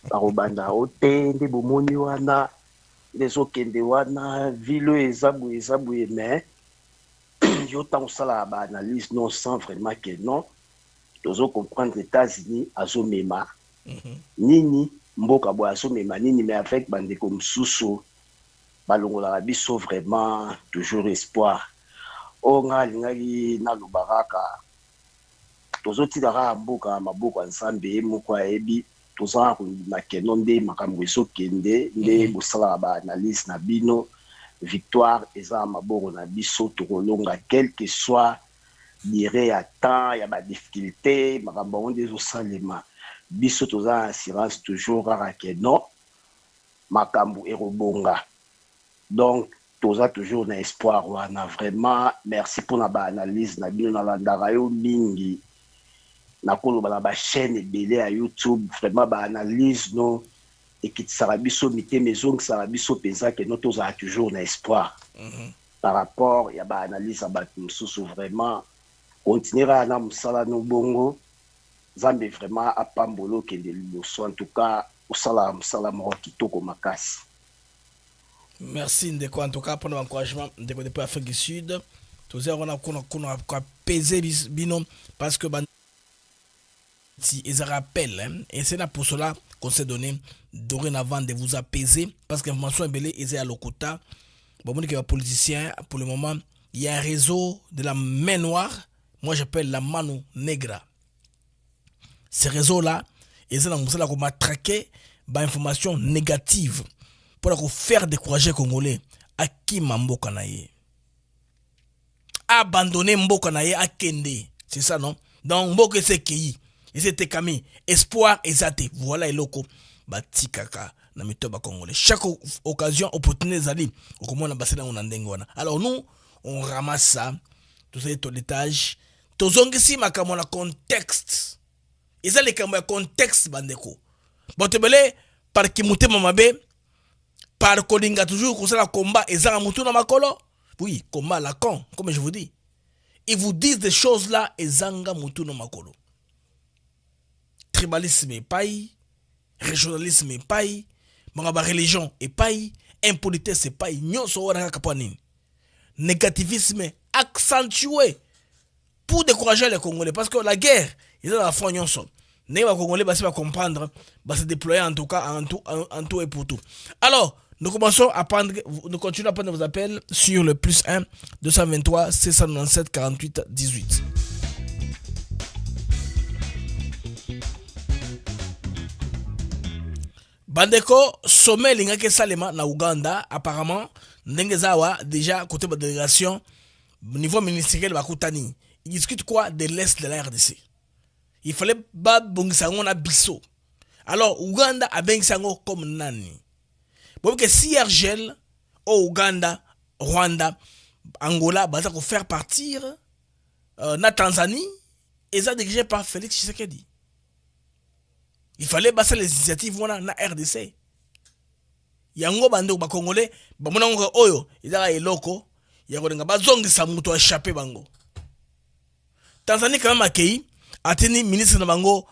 [SPEAKER 11] bakobanda o te nde bomoni wana nde ezokende wana ville oyo eza boye mais yo ntango osalaka baanalyse non sans vraiment que non tozo comprendre États-Unis azomema nini mboka boye azomema nini mais avec bandeko mosusu balongolaka biso vraiment toujours espoir oyo nga alingaki nalobaka kaka tozotikaka mboka ya maboko ya nzambe ye moko ayebi tozalaka kondima keno nde makambo ezokende nde bosalaka baanalyse na bino victoire eza maboko na biso tokolonga quel que soit dire ya temps ya badifficulté makambo yango nde ezosalema biso toza na assurance toujours kaka ke non makambo ekobonga donc toza toujours na espoir wana vraiment merci mpona baanalyse na bino nalandaka yo mingi nakoloba na bachaîne ebele ya YouTube vraiment baanalyse no ekitisaka biso mitema ezongisaka biso mpenza ke no tozala toujours na espoir par rapport ya baanalyse ya bato mosusu vraiment continuera na mosala no bongo nzambe vraiment apambola okende liboso en tout cas osalaka mosala moko kitoko makasi.
[SPEAKER 3] Merci ndeko en tout cas pour l'encouragement ndeko depuis Afrique du Sud toza wana kuna apaiser bino parce que ils rappellent et c'est là pour cela qu'on s'est donné dorénavant de vous apaiser parce que l'information est belle et à l'okota bon que les politiciens pour le moment il y a un réseau de la main noire, moi j'appelle la mano negra. Ces réseaux là ils ont commencé à matraquer par information négative pour faire décourager les Congolais à qui Mboka naye abandonner Mboka naye à Kende, c'est ça non? Donc Mboka c'est qui et c'était Kami espoir exact voilà eloko batikaka na mitoba congolais chaque occasion opportunité zali okomona basena on ndengwana alors nous on ramasse ça tout ça tout l'étage tozongisi makambo na contexte eza le kambo ya contexte bandeko botebele par kimutema mabe par kolinga toujours kosala combat eza mutu na makolo oui combat la con comme je vous dis ils vous disent des choses là, et zanga mutu no makolo. Tribalisme et paille, régionalisme et paille, mangaba religion et paille, impolitesse et paille, nyonso wana kapanin. Négativisme accentué pour décourager les Congolais. Parce que la guerre, ils ont la foi nyonso. Les Congolais va comprendre, va se déployer en tout cas en tout et pour tout. Alors, nous commençons à prendre, nous continuons à prendre vos appels sur le +1 223 697 48 18. Bandeko, sommet lingake salema na Uganda, apparemment, Ndengezawa, déjà, côté de la délégation, niveau ministériel, Bakutani, il discute quoi de l'Est de la RDC. Il fallait pas bongisango na biso. Alors, Uganda a bengisango comme nani. Bon, que si Argel, au Uganda, Rwanda, Angola, baza ko faire partir na Tanzanie, et ça dirigé par Félix Tshisekedi. Il fallait passer les initiatives na RDC. Yango bande ba Congolais, ba mona ngo oyo, izaka eloko, yango nga bazongisa muto échappé bango. Tanzanie quand même accueilli, a tenu ministre na bango,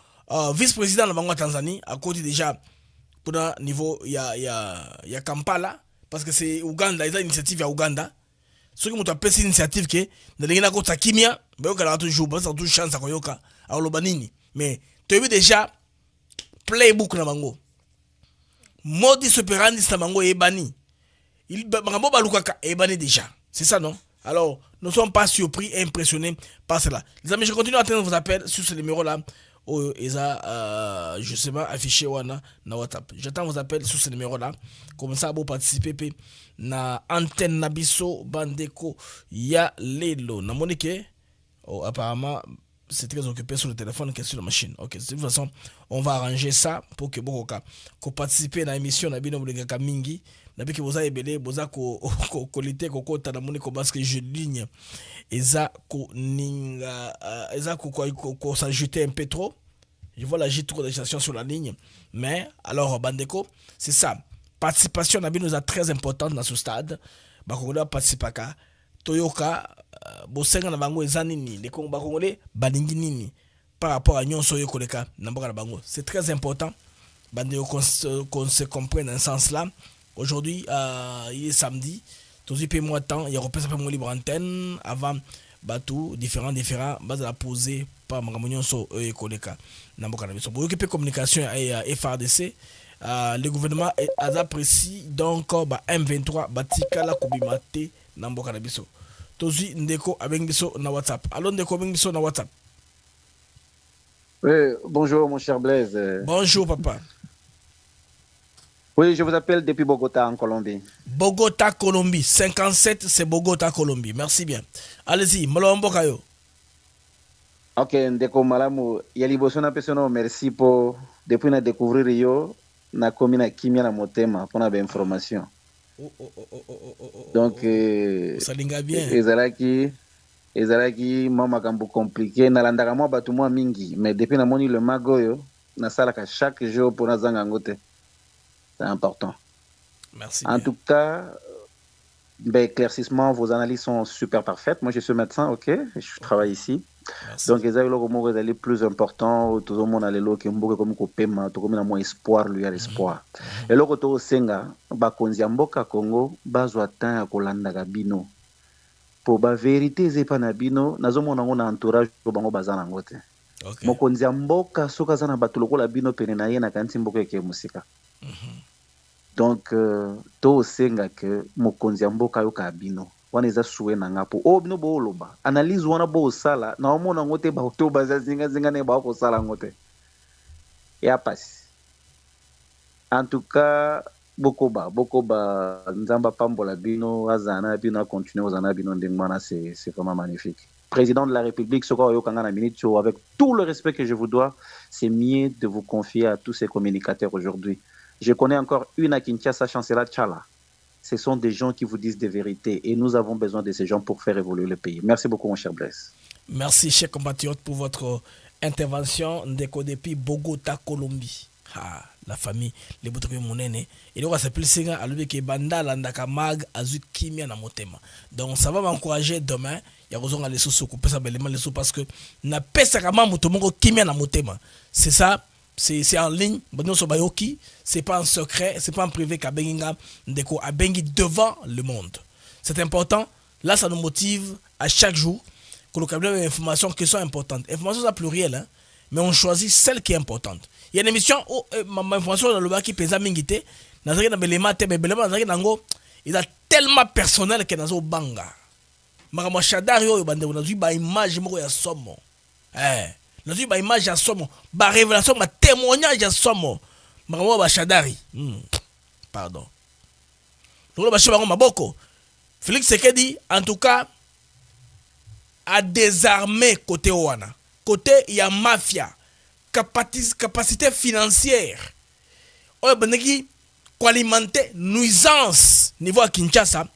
[SPEAKER 3] vice-président na bango à Tanzanie, à côté déjà pour un niveau ya Kampala, parce que c'est Uganda, ils ont initiative à Uganda. Ceux qui m'ont appelé cette initiative que dans les gens qui kimia, ben on a toujours parce que chance à koyoka à lobanini. Mais tu as vu déjà playbook na bango. Modus operandi na bango ebani. Il bango balukaka ebani déjà. C'est ça non? Alors, nous ne sommes pas surpris et impressionnés par cela. Les amis, je continue à attendre vos appels sur ce numéro-là. Oh, je sais pas, affiché wana na WhatsApp. J'attends vos appels sur ce numéro-là. Comme ça, vous participez na antenne nabiso bandeko ya lelo. Na monique, oh, apparemment, c'est très occupé sur le téléphone que sur la machine. Ok, de toute façon, on va arranger ça pour que vous participez à l'émission Nabino Boulengaka Mingi. Nabi que vous avez belé, vous avez qualité, kokota na monique parce que je ligne. Eza ko ninga, eza ko s'ajouter un peu trop. Je vois la trop de stations sur la ligne. Mais, alors, Bandeko, c'est ça. Participation nous a très importante dans ce stade. Bakongola participaka. Toyoka, Bosenga na bango ezanini. Les Congolais, balingi nini. Par rapport à Nyon Soyo Koleka, Namboka na bango. C'est très important. Bandeko qu'on se comprenne dans ce sens-là. Aujourd'hui, il est samedi. Tous les mois de temps, il y a repris un peu libre antenne avant bateau différents base à la poser par Magamunion so et Koleka. Namboka na biso. Pour occuper communication et FRDC. Le gouvernement a apprécié donc M23 batika la kubimate namboka na biso. Tozi ndeko avec biso na WhatsApp. Allô ndeko avec biso na WhatsApp.
[SPEAKER 12] Oui, bonjour mon cher Blaise.
[SPEAKER 3] Bonjour papa.
[SPEAKER 12] Oui, je vous appelle depuis Bogota en Colombie.
[SPEAKER 3] Bogota, Colombie. 57, c'est Bogota, Colombie. Merci bien. Allez-y, Molomboka yo.
[SPEAKER 12] Ok, ndeko malamu yaliboso na personne merci pour depuis na découvrir yo na komi na kimia na motema pour na ba information. Donc
[SPEAKER 3] ça linga bien.
[SPEAKER 12] Ezalaki mama kambu compliqué na landaka mo batu mo mingi mais depuis na moni le magoyo na salaka chaque jour pour na zanga ngote. C'est important.
[SPEAKER 3] Merci.
[SPEAKER 12] En tout cas, éclaircissement, vos analyses sont super parfaites. Moi, je suis médecin, ok, je travaille ici. Merci. Donc, les amis, plus important, tout le monde a les lots qui ont beaucoup comme copéma, tout comme moins espoir, lui a l'espoir. Et le retour au Senga, Bakonziamboka Congo, Bazoatan à Kolanda Gabino. Pour la vérité, c'est pas Nabino, Nazomon a un entourage pour Bango Bazan Angote. Mokonziamboka, Sokazana Batuloko Labino Penenaye, Nakantimboka et Musika. Donc, to senga que mokonzi mboka yo kabino wana eza suwe na ngapo o bino bo loba analyse wana bo sala na omona ngote ba to baza zinga ne ba ko sala ngote ya passe. En tout cas bokoba nzamba pambola bino azana bino continuer ozana bino ndengwana c'est vraiment magnifique. Président de la République soko yo kanga na minute avec tout le respect que je vous dois, c'est mieux de vous confier à tous ces communicateurs aujourd'hui. Je connais encore une à Kinshasa, Chancela Tchala. Ce sont des gens qui vous disent des vérités et nous avons besoin de ces gens pour faire évoluer le pays. Merci beaucoup, mon cher Blaise.
[SPEAKER 3] Merci, chers compatriotes, pour votre intervention. Ndeko depuis Bogota, Colombie. la famille les boto pe monene et donc ça s'appelle singa alobi ke banda landaka mag azu kimia na motema. Donc ça va m'encourager demain ya kozonga les sous couper ça belement les sous parce que na pesa kama moto moko kimia na motema. C'est ça, c'est en ligne, bon so bayoki, c'est pas en secret, c'est pas en privé ka benginga ndeko a bengi devant le monde. C'est important. Là ça nous motive à chaque jour que le câble d'informations qui sont importantes. Informations à pluriel hein, mais on choisit celle qui est importante. Il y a une émission où ma information dans le bas qui pèse à mingité, dans un belema te belema dans un ngo, il a tellement personnel que dans un banga. Mara shadari yo bande on a vu ba image moko ya somo. On a vu ba image ya somo, ba révélation ba témoignage ya somo. Mara ba shadari. Pardon. Donc ba sheba maboko. Félix Sekedi en tout cas a désarmé côté Oana. Côté il y a mafia. Capacité financière. Oyo bandeki ko alimenter nuisance niveau à Kinshasa.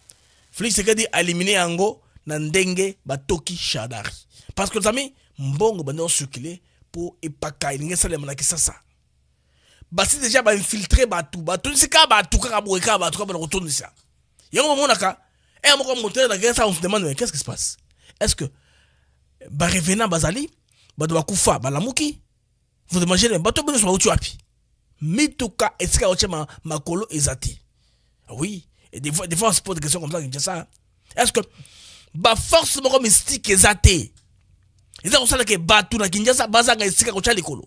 [SPEAKER 3] Félix Sekedi a éliminé yango na ndenge batoki shadari. Parce que les amis mbongo bande circuler pour epaka ilinga salema na kisasa. Basi déjà ba infiltrer batu c'est ka batu ka boeka batu ka retourner ça. Yango monaka et moko monter la guerre ça on se demande mais qu'est-ce qui se passe? Est-ce que ba revenant bazali bado bakufa balamuki? Vous imaginez, bateau bino soit utuapi. Mituka eska ochema makolo ezati. Oui, et des fois on se pose des questions comme ça, ça. Est-ce que ba force moko mystique ezate? Ils ont ça que batu na Kinshasa bazanga esika kocha likolo.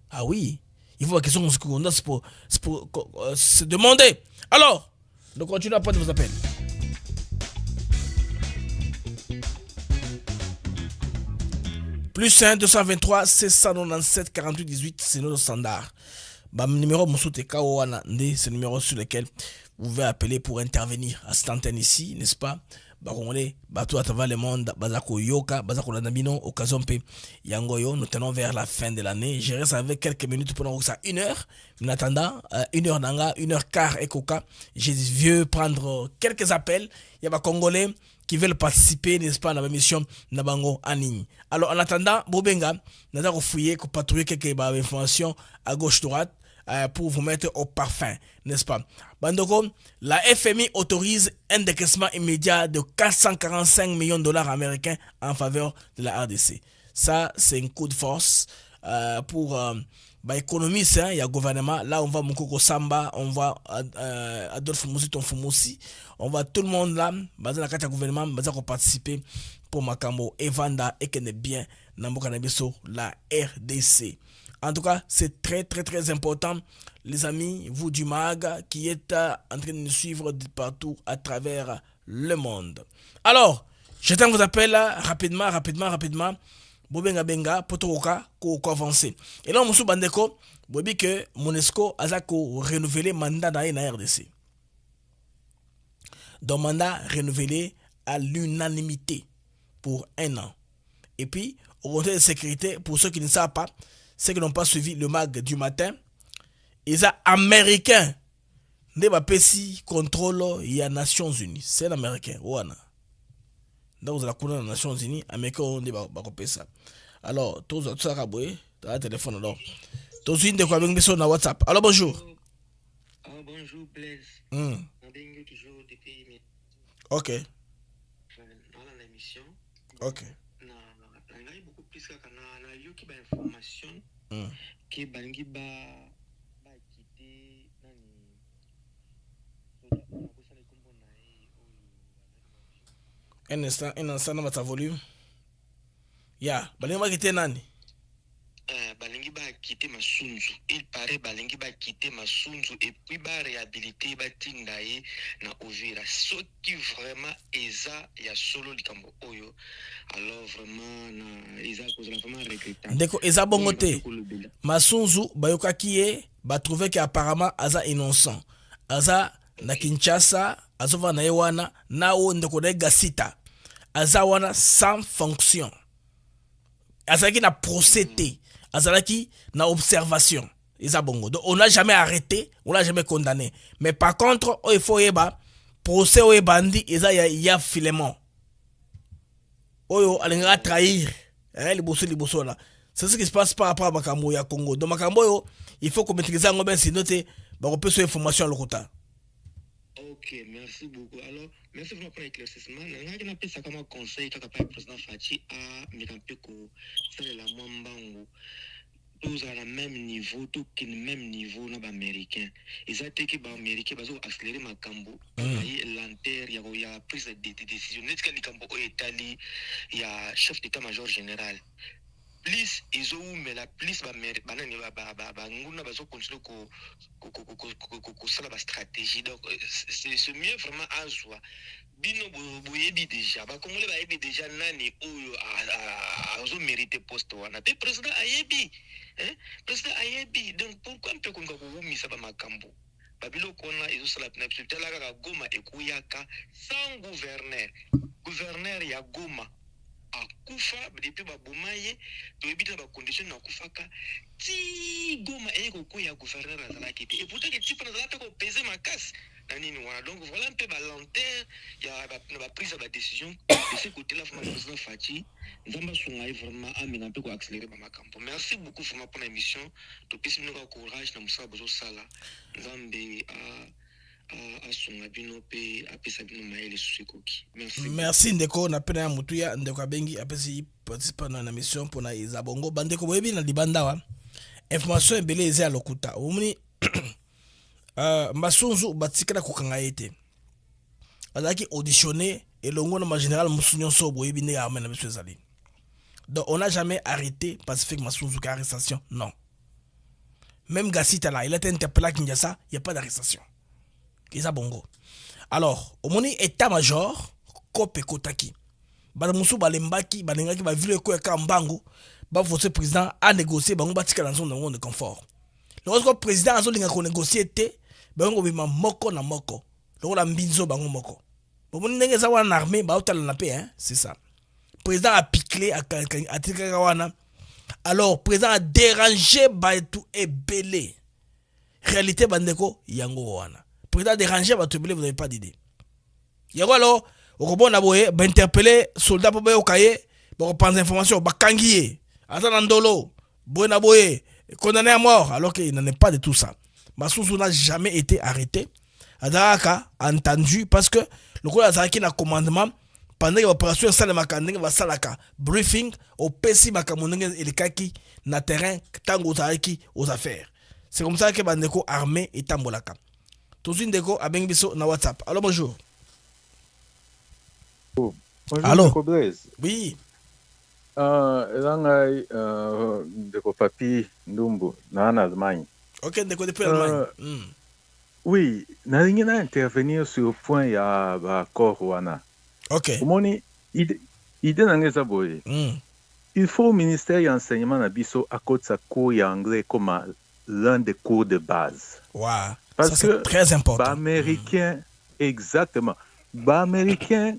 [SPEAKER 3] Ah oui, il faut la question qu'on a pour se demander. Alors, donc continue à prendre vos appels. Plus 1 223 697 48 18, c'est notre standard. Bam numéro Moussoute Kawana, c'est le numéro sur lequel vous pouvez appeler pour intervenir à cette antenne ici, n'est-ce pas? Barongolais, bateau à travers le monde, Bazako Yoka, Bazako Landabino, occasion P, Yangoyo, nous tenons vers la fin de l'année. Je reste avec quelques minutes pendant ça, 1 heure. En attendant, 1 heure d'anga, 1 heure quart et coca. J'ai vieux prendre quelques appels. Il y a des Congolais qui veulent participer, n'est-ce pas, à la mission Nabango en ligne. Alors, en attendant, Bobenga, nous avons fouillé, qu'on patrouille quelques informations à gauche-droite pour vous mettre au parfum, n'est-ce pas? Bandoko, la FMI autorise un décaissement immédiat de 445 millions de dollars américains en faveur de la RDC. Ça, c'est un coup de force pour économistes, il y a gouvernement. Là, on voit Mukoko Samba, on voit Adolphe Mouziton Fumosi, on voit tout le monde là, dans la carte gouvernement, pour participer pour Makambo, Evanda et Kene bien, Nambo Kanabiso, la RDC. En tout cas, c'est très très très important, les amis, vous du MAG qui êtes en train de nous suivre de partout à travers le monde. Alors, j'attends vos appels rapidement. Bobenga benga potoka ko avancer. Et là, Moussou Bandeko, bobi que Monesco a renouvelé mandat dans la RDC. Donc mandat renouvelé à l'unanimité pour 1 an. Et puis, au conseil de sécurité, pour ceux qui ne savent pas, ceux qui n'ont pas suivi le MAG du matin, ils sont américains. Ne pas pési contrôle il y a Nations Unies. C'est l'américain. Ouana. Donc vous allez les Nations Unies, américains on dit bah ça. Alors tous ça raboué, t'as un téléphone alors. Tous une de quoi avec sur WhatsApp. Alors bonjour.
[SPEAKER 13] Bonjour Blaise. Toujours depuis.
[SPEAKER 3] OK.
[SPEAKER 13] Dans l'émission.
[SPEAKER 3] OK.
[SPEAKER 13] Na beaucoup plus que na yo qui ba information qui bangi ba quitter nani.
[SPEAKER 3] Un instant, dans votre volume. Balingi ba quitter nani?
[SPEAKER 13] Balingi ba quitter Masunzu. Il paraît balingi ba quitter Masunzu et puis ba réhabiliter ba tindaye na Uvira. Ce qui vraiment eza ya solo likambo oyo. Alors vraiment na eza cause vraiment regrettable.
[SPEAKER 3] Deko eza bongote. Masunzu bayoka kiye ba trouver que apparemment aza innocent. Aza na Kinshasa, azova na yewana na o ndeko de gasita. Azawana sans fonction. Azalaki na procédé. Azalaki na observation. Izabongo. Donc on n'a jamais arrêté, on n'a jamais condamné. Mais par contre, il faut yeba procès o bandi eza ya filement. Oyo alinga trahir. Le bosso là. C'est ce qui se passe par rapport à Makambo ya Congo. Donc Makambo yo il faut qu'on maîtrise en ben sinon on peut se information à l'autre.
[SPEAKER 13] Ok, merci beaucoup. Alors, merci vraiment pour l'éclaircissement. Je n'ai pas comme conseil quand le président Fachi a mis un peu que la Mwambango. Tous à la même niveau, tout qui le même niveau dans l'américain. Ils ont été que les Américains ont accéléré ma cambo. Il y a prise de décision. N'est-ce que les cambo au Italie, il y a chef d'état-major général. Plus ils ont mais la plus nguna bazo continuer ko sala ba stratégie donc c'est mieux vraiment azwa bino boyebi déjà ba congolais ba yebi déjà nani oyo azo mériter poste wana pe président ayebi président ayebi donc pourquoi mpe konga ko wumisa ba makambo babilo kona izo sala pna tela ka Goma ekuyaka sans gouverneur ya Goma akufa depuis babomaye toyebita ba condition na kufaka ti Goma eko koya gouverneur azalaki te et pourtant que type na zalata ko peser makasi na nini wana donc voilà un peu ba lenteur ya ba prise ba décision de ce côté là vraiment président Fachi nzamba songa vraiment amena un peu ko accélérer ba makambo. Merci beaucoup vraiment pour l'émission to pisi mnoka courage na musaba zo sala nzambe
[SPEAKER 3] merci ndeko na pena ya mutuya ndeko abengi apesi participa na émission pona izabongo bandeko boyebi na libanda wa information ebele eza lokuta omuni masunzu batikala kokanga ete azaki auditionné elongo na général musunyo so boyebi ne amena biso ezali donc on n'a jamais arrêté Pacifique Masunzu arrestation non même Gassita là il a été interpellé à Kinshasa il y a pas d'arrestation. Bongo. Alors, au moni état-major, Kope Kotaki. Badamusu balembaki, balengaki, ba vile ko ka mbango, ba forcer président a négocier bango batika dans zone de confort. Lorsque président a zolinga ko négocier té, bango bima moko na moko. Loko la mbinzo bango moko. Bon moni ndenge za wana armée ba otala na paix hein, c'est ça. Président a piclé a tika wana. Alors, président a dérangé ba tout et belé. Réalité bandeko yango wana. Président déranger votre blé, vous n'avez pas d'idée. Yako alors, au bon aboye, interpeller soldat pour au cahier, pour prendre des informations, bakangiye, Azanandolo, bon aboye, condamné à mort, alors qu'il n'en est pas de tout ça. Masouzou n'a jamais été arrêté. Adaraka entendu parce que le coup d'Azaraki n'a commandement pendant l'opération Salamakandeng va salaka briefing au PC Makamuneng et le kaki na terrain tango Zaraki aux affaires. C'est comme ça que Bandeko armé et tambolaka. Tout une déco à Bengiso na WhatsApp. Allô, bonjour.
[SPEAKER 14] Bonjour.
[SPEAKER 3] Allô.
[SPEAKER 14] Oui. Langai déco papi Ndumbu na Allemagne.
[SPEAKER 3] Ok, déco depuis l'Allemagne.
[SPEAKER 14] Oui, na ringina intervenir sur le point ya ba Corona.
[SPEAKER 3] Ok.
[SPEAKER 14] Omoni idée nangeza boye. Il faut au ministère de l'enseignement na biso à côté sa cours ya anglais comme l'un des cours de base.
[SPEAKER 3] Wow.
[SPEAKER 14] Parce
[SPEAKER 3] ça,
[SPEAKER 14] que
[SPEAKER 3] très important.
[SPEAKER 14] Américain, exactement. Américain,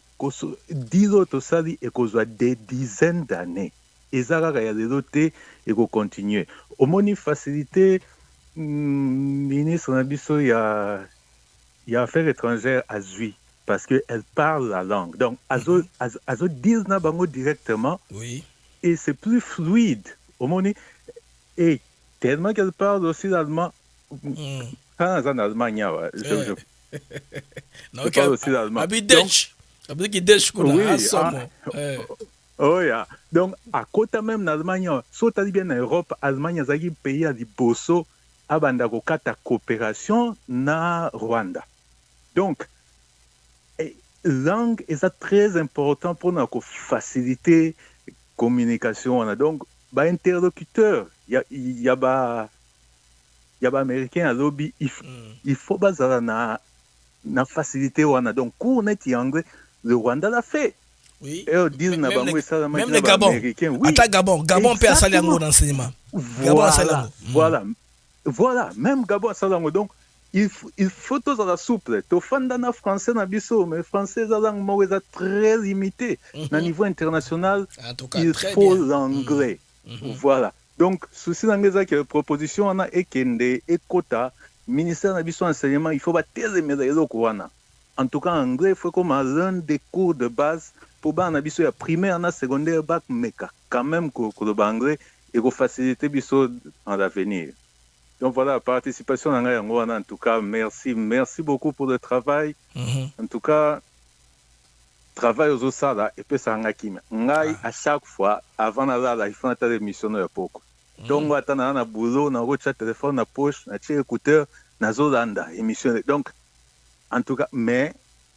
[SPEAKER 14] dit l'autre sali et qu'on soit des dizaines d'années. Et ça, il y a des autres et qu'on continue. Au moins, facilité, ministre Nabiso, il y a affaires étrangères à Zui, parce qu'elle parle la langue. Donc, azo disent na bango directement.
[SPEAKER 3] Oui.
[SPEAKER 14] Et c'est plus fluide. Au moins, et tellement qu'elle parle aussi l'allemand. En Allemagne, je parle aussi l'allemand. Donc, à côté même d'Allemagne, saute bien en Europe, Allemagne est un pays à Bosso, à Bandagokata coopération na Rwanda. Donc, langue est très important pour nous faciliter la communication. Donc, interlocuteur, il y a américain à lobby, il faut baser na facilité wana. Donc cours net anglais, le Rwanda l'a fait.
[SPEAKER 3] Oui.
[SPEAKER 14] Et disent
[SPEAKER 3] même les Gabon. Oui. Attends, Gabon peut aller en enseignement.
[SPEAKER 14] Voilà, même Gabon a salango. Donc il faut tous à la souple. To fandana français na biso, mais français la langue mauvaise très limitée. Na niveau international, il faut l'anglais. Voilà. Donc, ceci dans les propositions, on a ekende ekota ministère de l'enseignement, il faut battre les médailles en tout cas, en anglais, il faut comme l'un des cours de base pour ban abiso ya primaire na secondaire bac mais quand même que le anglais et que faciliter biso en l'avenir. Donc voilà, participation en tout cas, merci beaucoup pour le travail. En tout cas, travail aux osala et puis ça ngai à chaque fois avant la il faut attendre l'émission de poko. Donc attendre na boulot na rocha téléphone na poche na tire écouteur na zolanda émission. Donc en tout cas mais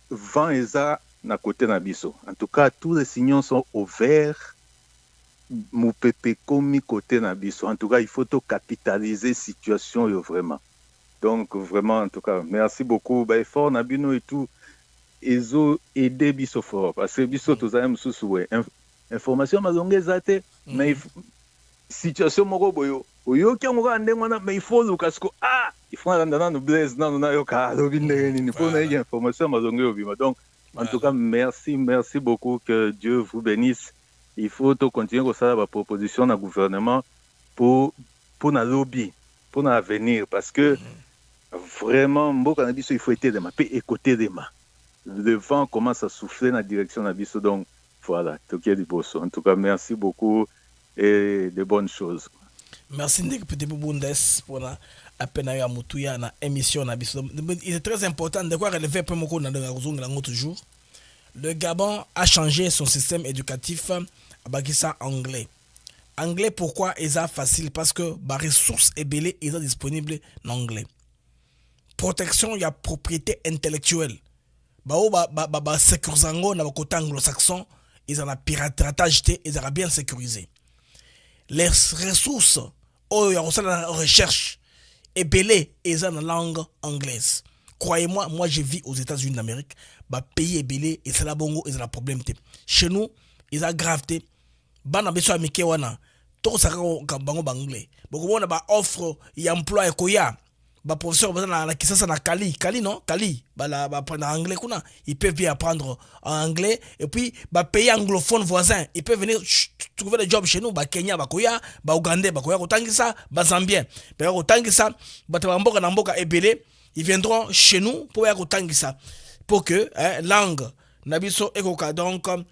[SPEAKER 14] vent eza na côté na biso. En tout cas tous les signaux sont ouverts. Mon pépé comme côté na biso. En tout cas il faut tout capitaliser situation vraiment. Donc vraiment en tout cas merci beaucoup ba effort na bino et tout. Ils ont aidé biso fort parce que biso tous aime sous information mazonge zate mais situation moko boyo oyo ki ngoko ande ngwana mais il faut lukasko il faut rendre na blaze na yo ka lobi ndeni il faut na information mazonge obima. Donc en tout cas merci beaucoup, que Dieu vous bénisse. Il faut tout continuer comme ça la proposition na gouvernement pour na lobby pour na avenir parce que vraiment mboka na biso il faut être de ma paix et côté de ma. Le vent commence à souffler dans la direction de l'Abysso. Donc, voilà, Tokia du Bosso. En tout cas, merci beaucoup et de bonnes choses.
[SPEAKER 3] Merci, Ndek Petit Bundes, pour la peine à Moutouya, dans l'émission d'Abysso. Il est très important de quoi relever peu moko dans le toujours. Le Gabon a changé son système éducatif à Bagissa anglais. Anglais, pourquoi est ça facile? Parce que les ressources et belé sont disponibles en anglais. Protection, il y a propriété intellectuelle. Sécurisant na côté anglo-saxon, ils ont un piratage, ils ont bien sécurisé. Les ressources, ils ont la recherche, et belé, ils ont une langue anglaise. Croyez-moi, moi je vis aux États-Unis d'Amérique, pays est belé, et c'est la bongo, ils ont un problème. Chez nous, ils ont gravité. Bana beso amike wana, to saka kambango banglais. Boko bona ba offre d'emploi ekoya. Bah professeur na kisasa na Kali non Kali bah apprendre anglais kuna ils peuvent bien apprendre en anglais et puis bah pays anglophone voisin ils peuvent venir trouver des jobs chez nous bah Kenya bah koya bah Ougandais bah koya kotangisa bah Zambien bah kotangisa bah tabamboka na mboka ebele ils viendront chez nous pour ya kotangisa pour que langue na biso ekoka donc comme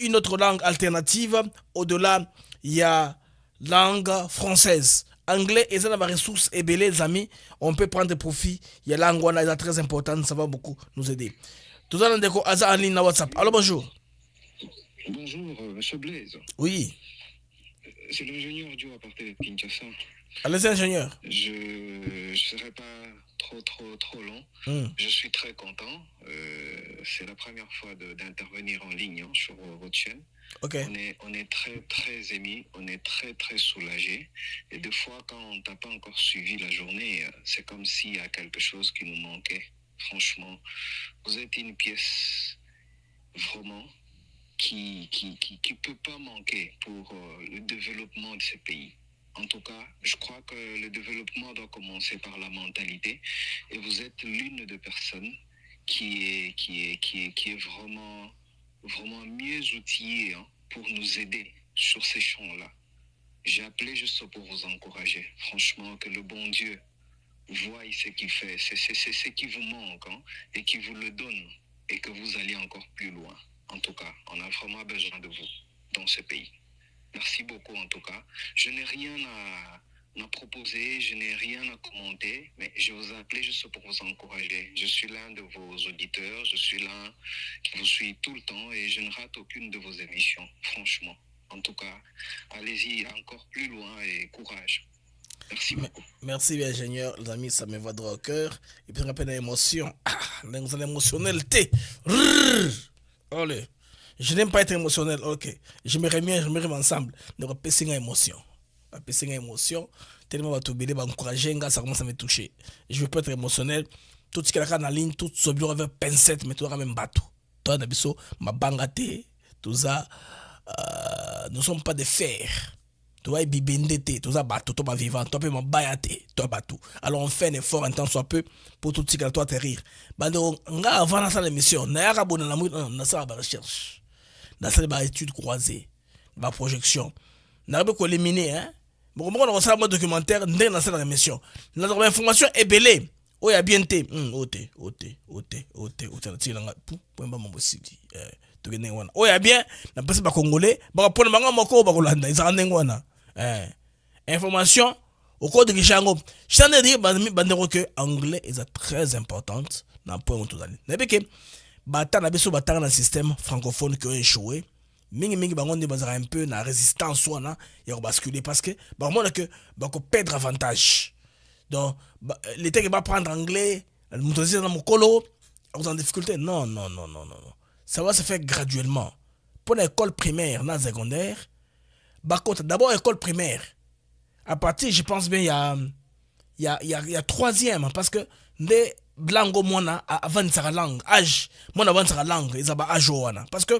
[SPEAKER 3] une autre langue alternative. Au-delà il y a langue française. Anglais et ça la ressources et les amis, on peut prendre profit. Il y a langue on a très importante, ça va beaucoup nous aider. Tout à l'heure Aza en ligne na WhatsApp. Allô, bonjour.
[SPEAKER 15] Bonjour monsieur Blaise.
[SPEAKER 3] Oui.
[SPEAKER 15] C'est l'ingénieur Dio à partir de Kinshasa.
[SPEAKER 3] Allez, ingénieur.
[SPEAKER 15] Je serai pas trop long. Je suis très content. C'est la première fois d'intervenir en ligne sur votre chaîne.
[SPEAKER 3] Okay.
[SPEAKER 15] On est très émis, on est très soulagé. Et des fois, quand on t'a pas encore suivi la journée, c'est comme s'il y a quelque chose qui nous manquait. Franchement, vous êtes une pièce vraiment qui peut pas manquer pour le développement de ce pays. En tout cas, je crois que le développement doit commencer par la mentalité. Et vous êtes l'une des personnes qui est vraiment mieux outillée pour nous aider sur ces champs-là. J'ai appelé juste pour vous encourager. Franchement, que le bon Dieu voie ce qu'il fait. C'est ce qui vous manque et qui vous le donne et que vous allez encore plus loin. En tout cas, on a vraiment besoin de vous dans ce pays. Merci beaucoup en tout cas. Je n'ai rien à proposer, je n'ai rien à commenter, mais je vous ai appelé juste pour vous encourager. Je suis l'un de vos auditeurs, je suis l'un qui vous suit tout le temps et je ne rate aucune de vos émissions, franchement. En tout cas, allez-y encore plus loin et courage. Merci beaucoup.
[SPEAKER 3] Merci ingénieur, les amis, ça me va droit au cœur. Et puis rappelle l'émotion. Vous allez émotionnalité. Allez. Je n'aime pas être émotionnel, ok. Je me remets ensemble. Ne pas passer une émotion. Pas passer une émotion. Tellement va t'oublier, va encourager, ça commence à me toucher. Je ne veux pas être émotionnel. Tout ce qui est en ligne, tout ce qui est avec pincette, mais tout le même bateau. Toi, Nabiso, ma bangate, tout ça, nous ne sommes pas des fers. Tu vois, bibendete, tout ça, bateau, toi, ma vivant, toi, ma bayate, toi, bateau. Alors, on fait un effort, un temps soit peu, pour tout ce qui est toi, atterrir. Donc, avant la l'émission, on a la recherche. Dans cette étude croisée, la projection. On a beaucoup éliminé, hein. Bon, on a reçu un documentaire, dans cette émission. Notre information est belée. Oh, il y a bien été. Oh, il y a bien. La personne va congolais. Va prendre un moko, va Rolanda. Ils sont en Nengwana. information au code de Chango. Je t'en ai dit bandero que anglais est très importante dans le point où tu as dit. N'est-ce que bata na beso bata na système francophone qui ont échoué. Mingi bangonde bazara un peu na résistance ou na ya basculer parce que ba mona que ba ko perdre avantage. Donc l'état qui va prendre anglais, le motorisé dans mon colo, vous en difficulté. Non. Ça va se faire graduellement. Pour l'école primaire, na secondaire, bah d'abord école primaire. À partir, je pense bien, il y a troisième, parce que des langues mona avant sa langue, âge, mon avant sa langue, ils ont âge wana. Parce que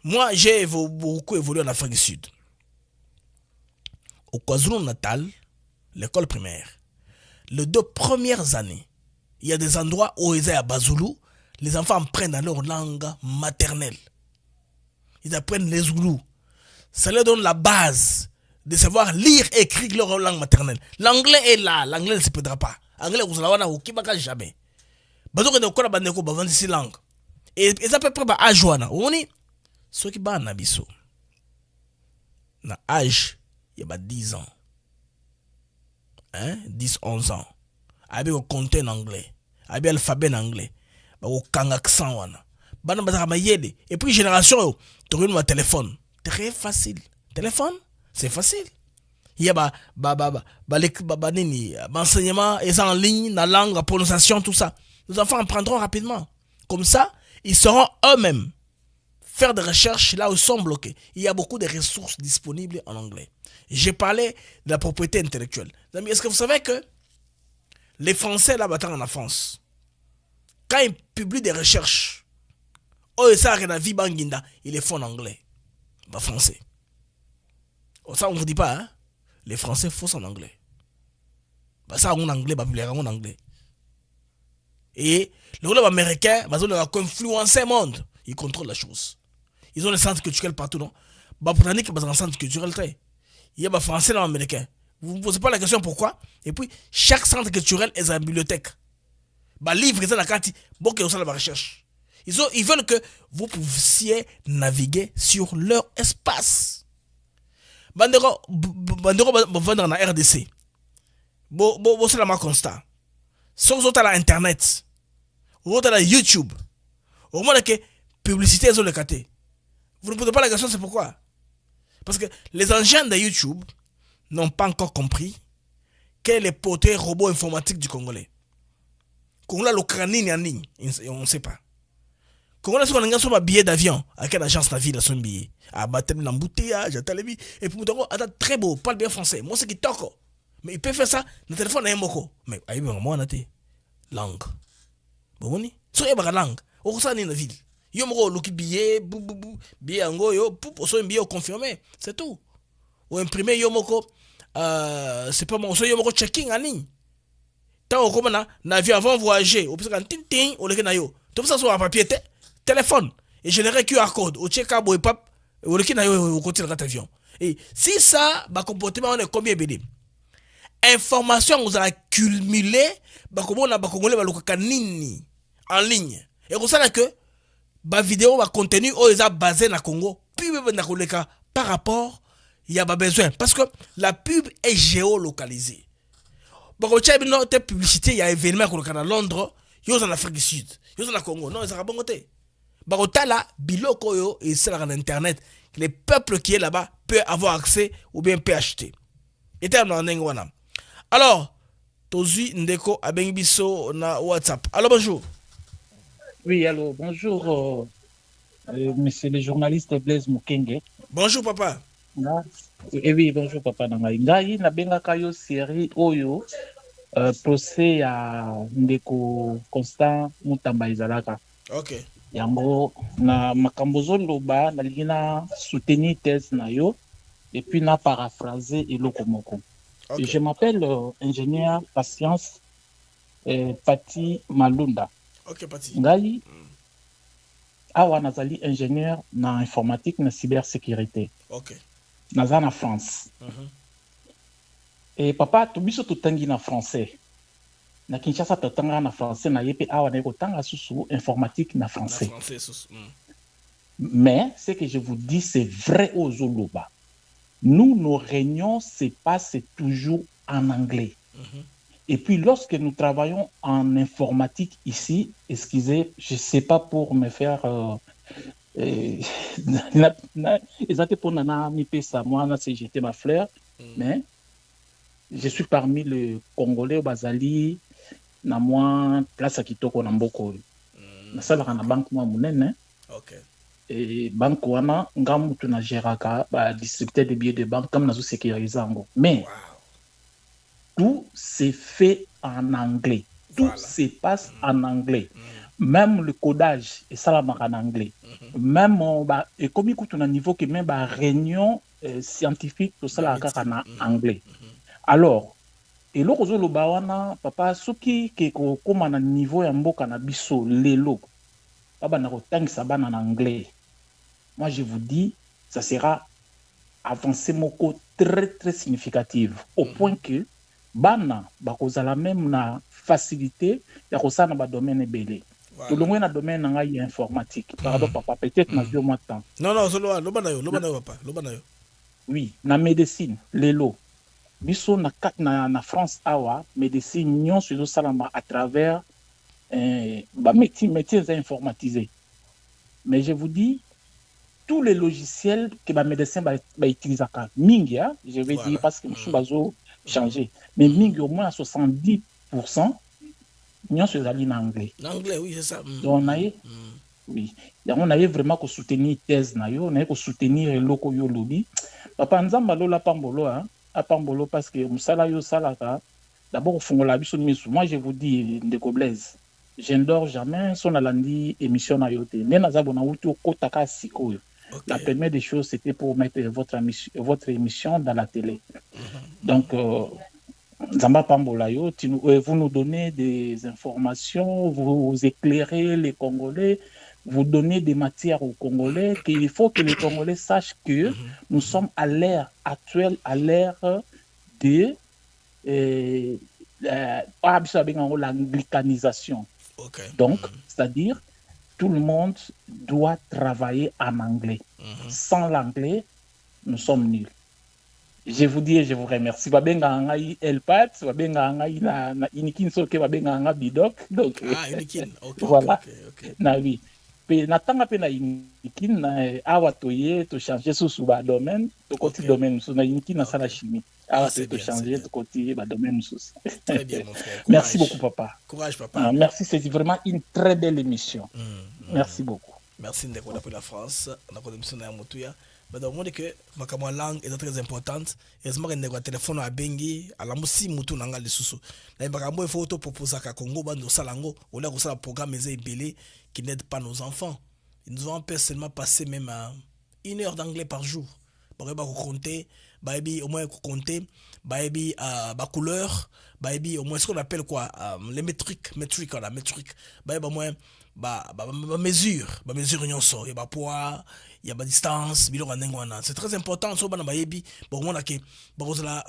[SPEAKER 3] moi, j'ai beaucoup évolué en Afrique du Sud. Au KwaZulu-Natal, l'école primaire, les 2 premières années, il y a des endroits où ils sont à Bazulu, les enfants apprennent leur langue maternelle. Ils apprennent les Zoulous. Ça leur donne la base de savoir lire et écrire leur langue maternelle. L'anglais est là, l'anglais ne se perdra pas. L'anglais, vous allez voir, qui jamais. Bazou que encore bandeko ba 26 langues. Et ça peut près ba âge wana. Oni ceux qui ba na biso. Na âge, il y a 10 ans. 10 11 ans. Avec au compter en anglais. Avec l'alphabet en anglais. Ba au kang accent wana. Ba na bazaka mayede. Et puis génération tu regardes mon téléphone. Très facile. Téléphone, c'est facile. Il y a l'enseignement est en ligne, la langue, la prononciation, tout ça. Les enfants apprendront rapidement. Comme ça, ils sauront eux-mêmes faire des recherches là où ils sont bloqués. Il y a beaucoup de ressources disponibles en anglais. J'ai parlé de la propriété intellectuelle. Est-ce que vous savez que les Français là-bas en France, quand ils publient des recherches, ils les font en anglais. Français. Ça, on ne vous dit pas, hein? Les Français font en anglais. Ça, en anglais, en anglais. Et le gouvernement américain, ils ont influencé le monde. Ils contrôlent la chose. Ils ont des centres culturels partout, non? Pour l'année qu'ils ont un centre culturel, il y a des Français dans l'américain. Vous ne vous posez pas la question pourquoi? Et puis, chaque centre culturel est une bibliothèque. Livre, ils ont la carte, bon, ils ont la recherche. Ils veulent que vous puissiez naviguer sur leur espace. Bandero vendre na RDC. C'est la constat. Si vous avez Internet, vous avez YouTube, au moins que publicité est le caté. Vous ne posez pas la question, c'est pourquoi? Parce que les engins de YouTube n'ont pas encore compris quel est le portrait robot informatique du Congolais. Congolais, le crâne, on ne sait pas. Quand on a un billet d'avion, à quelle agence la ville a son billet? À Batem l'embouteillage, à Talebi. Et puis, très beau, parle bien français. Moi, c'est qui toque. Mais il peut faire ça, le téléphone est moko. Mais, aïe, moi, on a été langue. Bon, on est. So, il y a une langue. On ressent dans la ville. Yo, moko, loki billet, billet en go, yo, pour un billet confirmé. C'est tout. Ou imprimer, yo, moko, c'est pas mon, so, yo, moko, checking en ligne. Tant qu'on a, l'avion avant voyager, au plus qu'un tin, au lieu que yo. Tout ça, sur un papier, téléphone et générer QR code au check up ou pap ou le kina au côté de l'avion. Et si ça ba comportement on est combien BD information vous a accumulé ba comment na ba congolais ba lokaka nini en ligne et comme ça que ba vidéo ba contenu o eza basé na Congo puis na koleka par rapport il y a pas besoin parce que la pub est géolocalisée. Ba ko tcha bino te publicité il y a événement koleka na Londres, yo en Afrique du Sud, yo en Congo, non ça va bongoté. Barotala, biloko yo et c'est sur internet. Les peuples qui est là-bas peuvent avoir accès ou bien peuvent acheter. Et alors, Tozi Ndeko Abengibiso na WhatsApp. Alors bonjour.
[SPEAKER 16] Oui, allô, bonjour, monsieur le journaliste Blaise Mukenge.
[SPEAKER 3] Bonjour papa.
[SPEAKER 16] Eh oui, bonjour papa. Ngai na benga kayo série Oyo, procès à Ndeko Constant Mutamba Izalaka.
[SPEAKER 3] Ok.
[SPEAKER 16] Yango na makambo zoloba nalingi na soutenir thèse na yo et puis na paraphraser eloko moko. Okay. Je m'appelle ingénieur patience Pati Malunda.
[SPEAKER 3] Ok Pati.
[SPEAKER 16] Ngai awa nazali ingénieur na informatique na cybersécurité.
[SPEAKER 3] Ok.
[SPEAKER 16] Naza na France. Et papa to biso to tangi na français. Na Kinshasa totanga na français na yepe awa na kotanga susu informatique na français. Mais ce que je vous dis c'est vrai aux Zoloba. nous, nos réunions se passent toujours en anglais. Et puis, lorsque nous travaillons en informatique ici, excusez, je ne sais pas pour me faire... Exactement pour Nana Mipesa, moi, j'étais ma fleur, mais je suis parmi les Congolais au Bazali, na moi, place à Kitoko Namboko. Na sala na banque moi munene.
[SPEAKER 3] OK.
[SPEAKER 16] Et banque wana ngamu tuna geraka ba distributeur de billets de banque comme nazo sécuriser ngo. Mais tout se fait en anglais. Tout se passe en anglais. Même le codage est ça en anglais. Même et comme écoute on a niveau que même ba réunion scientifique tout ça là en anglais. Alors et lo kozo loba wana papa soki ke ko koma na niveau ya mboka na biso lelo baba na kotangisa bana en anglais. Moi je vous dis ça sera avancé moko très très significative au point que bana bakozala même na facilité ya kosana ba domaine belé. Tout le monde na domaine ngai informatique. Pardon papa peut-être na vieux moi temps.
[SPEAKER 3] Non solo lo bana yo papa, lo bana yo.
[SPEAKER 16] Oui, na médecine lelo. Biso na France awa médecine nyonso zo salama à travers ba métiers informatisés. Mais je vous dis tous les logiciels que les médecins utilisent mingia, je vais dire parce que je vais changer. Mais mingia au moins à 70%, nous sommes allés en anglais.
[SPEAKER 3] En anglais, oui, c'est ça.
[SPEAKER 16] Donc, on avait vraiment que soutenir thèse, on avait que soutenir le loco yo lobby. Papa nzamba lola pambolo apambolo parce que musala yo salaka d'abord au fond la biso misu. Moi je vous dis de Koblaise. Je ne dors jamais son alandi émission na yote. Nena zabona wuti okotaka sikoyo. La première des choses, c'était pour mettre votre émission dans la télé. Donc, Zamba Pambolayo, vous nous donnez des informations, vous éclairez les Congolais, vous donnez des matières aux Congolais, qu'il faut que les Congolais sachent que nous sommes à l'ère actuelle, à l'ère de l'anglicanisation. Donc, c'est-à-dire, tout le monde doit travailler en anglais. Sans l'anglais, nous sommes nuls. Je vous dis et je vous remercie. Babenga ngai Elpat, babenga ngai na inikin soke babenga ngai bidok. Donc
[SPEAKER 3] inikin. OK.
[SPEAKER 16] Voilà. Na oui. Pe natanga pe na inikin na awa toye to changer sous ba domaine, to côté domaine sous na inikin na sala chimie. Awa to changer to côté ba domaine sous.
[SPEAKER 3] Très bien mon frère.
[SPEAKER 16] Merci beaucoup papa.
[SPEAKER 3] Courage papa.
[SPEAKER 16] Merci, c'est vraiment une très belle émission. Merci beaucoup.
[SPEAKER 3] Merci Ndeko pour la France. On a connu émission na Motuya. Mais dans le monde que ma langue est très importante. Et je me rends téléphone à Bengi, à la moussi Moutou Nanga de Soussou. Là, il faut proposer à Congo, Bando Salango, ou là, on a un programme belé qui n'aide pas nos enfants. Ils nous ont personnellement passé même 1 heure d'anglais par jour. Pour compter, au moins compter, ba couleur, au moins ce qu'on appelle quoi, les métriques, voilà, métriques. Au moins, mesure nyonso, il y a poids, il y a distance, c'est très important. So bana bayebi, bon na ke, la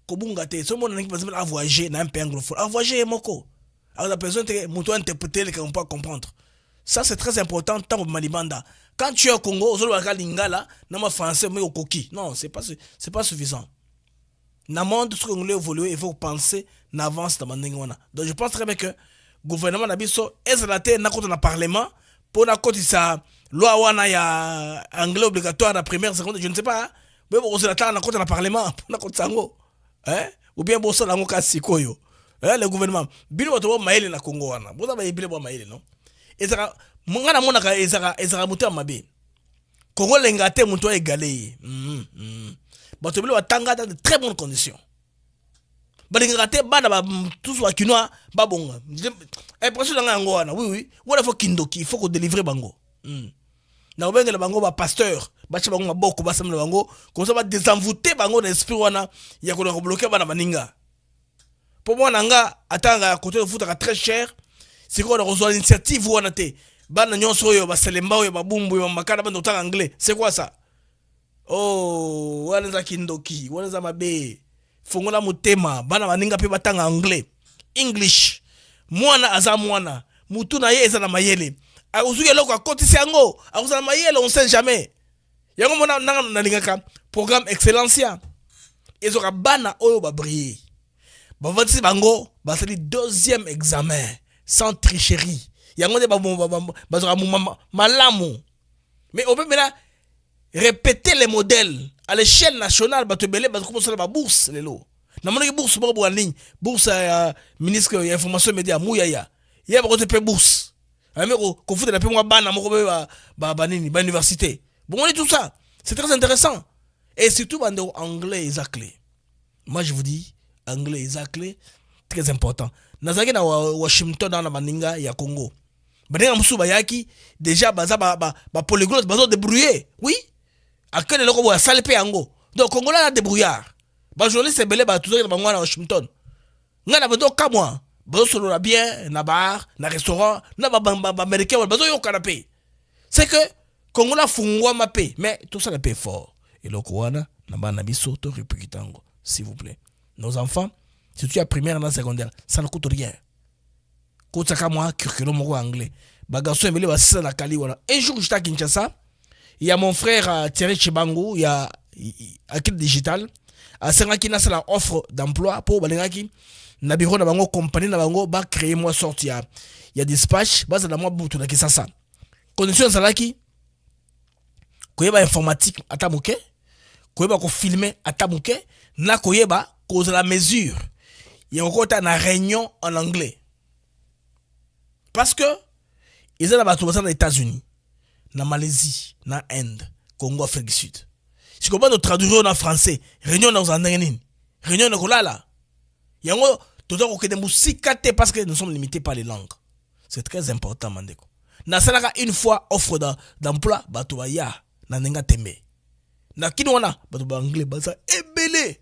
[SPEAKER 3] kobunga te, so mona par exemple à voyager na un pays anglophone, à voyager moko. Alors la personne te muto interpréter les qu'on peut comprendre. Ça c'est très important tant au Malibanda. Quand tu es au Congo, au Zolo Lingala, na ma français mais au coquille. Non, c'est pas suffisant. Na monde ce qu'on veut évoluer, il faut penser n'avance dans mandengwana. Donc je pense très bien que gouvernement na biso ezalate na kota na parlement pour na koti sa loi wana ya anglais obligatoire na première seconde, je ne sais pas. Mais bon ezalata na kota na parlement pour na koti sango. Ou bien bon ça lango kasikoyo. Le gouvernement bilo to maele na Congo wana. Boza ba yebile bo maele non. Ezaka mongana mona ka ezaka mutu mabe. Congo lengate mutu égalé. Bato bilo batanga dans de très bonnes conditions. Balingate bana ba tous wa kinwa ba bonga. Impression nga ngo wana. Oui. Wala faut kindoki, il faut ko délivrer bango. Na obengela bango ba pasteur, ba che bango maboko ba samela bango, comme ça ba désenvoûter bango dans l'esprit wana ya ko bloquer bana maninga. Pour moi nanga atanga côté de foot très cher, c'est quoi l'initiative wana te. Bana nyonso yo ba selemba yo ba bumbu yo makana bana otanga anglais. C'est quoi ça? Oh, wana za kindoki, wana za mabe. Fongola mutema bana baninga pe batanga anglais english mwana aza mwana mutu na ye eza na mayele akuzuke loko akotisi yango akuzana mayele on sait jamais yango mona nanga nalingaka programme Excellencia. Ils aura bana oyo ba briller. Ba votisi bango, ba sali deuxième examen sans tricherie. Yango de ba zora malamu. Mais on peut maintenant répéter les modèles à l'échelle nationale. Ba te belé ba commencer la bourse lelo. Na mona bourse bo en ligne, bourse ministre information média Mouyaya. Ya ba te payer bourse. Ameko ko fout de la payer moi bana mo ba université. Bon on est tout ça. C'est très intéressant. Et surtout bando anglais est clé. Moi je vous dis anglais est clé, très important. Nazaki na Washington dans la maninga ya Congo. Baninga musu bayaki déjà baza ba polyglotte bazo débrouiller. Oui. Akene loko bo salpe ango. Donc Congolais la débrouillard. Ba journaliste belé ba toujours ba ngwana Washington. Ngana bando kamwa. Bazo solo la bien na bar, na restaurant, na ba américain bazo yo canapé. C'est que Congolais fungwa mapé, mais tout ça le paye fort. Et le Kouana, s'il vous plaît. Nos enfants, si tu es primaire et secondaire, ça ne coûte rien. Coûte ça moi, curriculum anglais. Bagarçon, il va la Kali. Un jour, j'étais à Kinshasa. Il y a mon frère Thierry Chibango, il y a Akil Digital. À Sengaki, il y a offre d'emploi pour Balengaki. Na bureau na bango compagnie na bango ba créer moi sorti. Il y a dispatch, base na moi butu na Kisasa. Condition salaki. Koyeba informatique atamuke. Koyeba ko filmer atamuke na koyeba cause la mesure il y a encore na réunion en anglais parce que ils ont la dans les États-Unis na Malaisie na Inde Congo Afrique du Sud si comment nous traduire en français réunion dans un nini réunion na kolala yango toto ko kede musika te parce que nous sommes limités par les langues c'est très important mandeko na salaka une fois offre d'emploi bato ba ya na nenga tembe na kini wana bato ba anglais baza ebele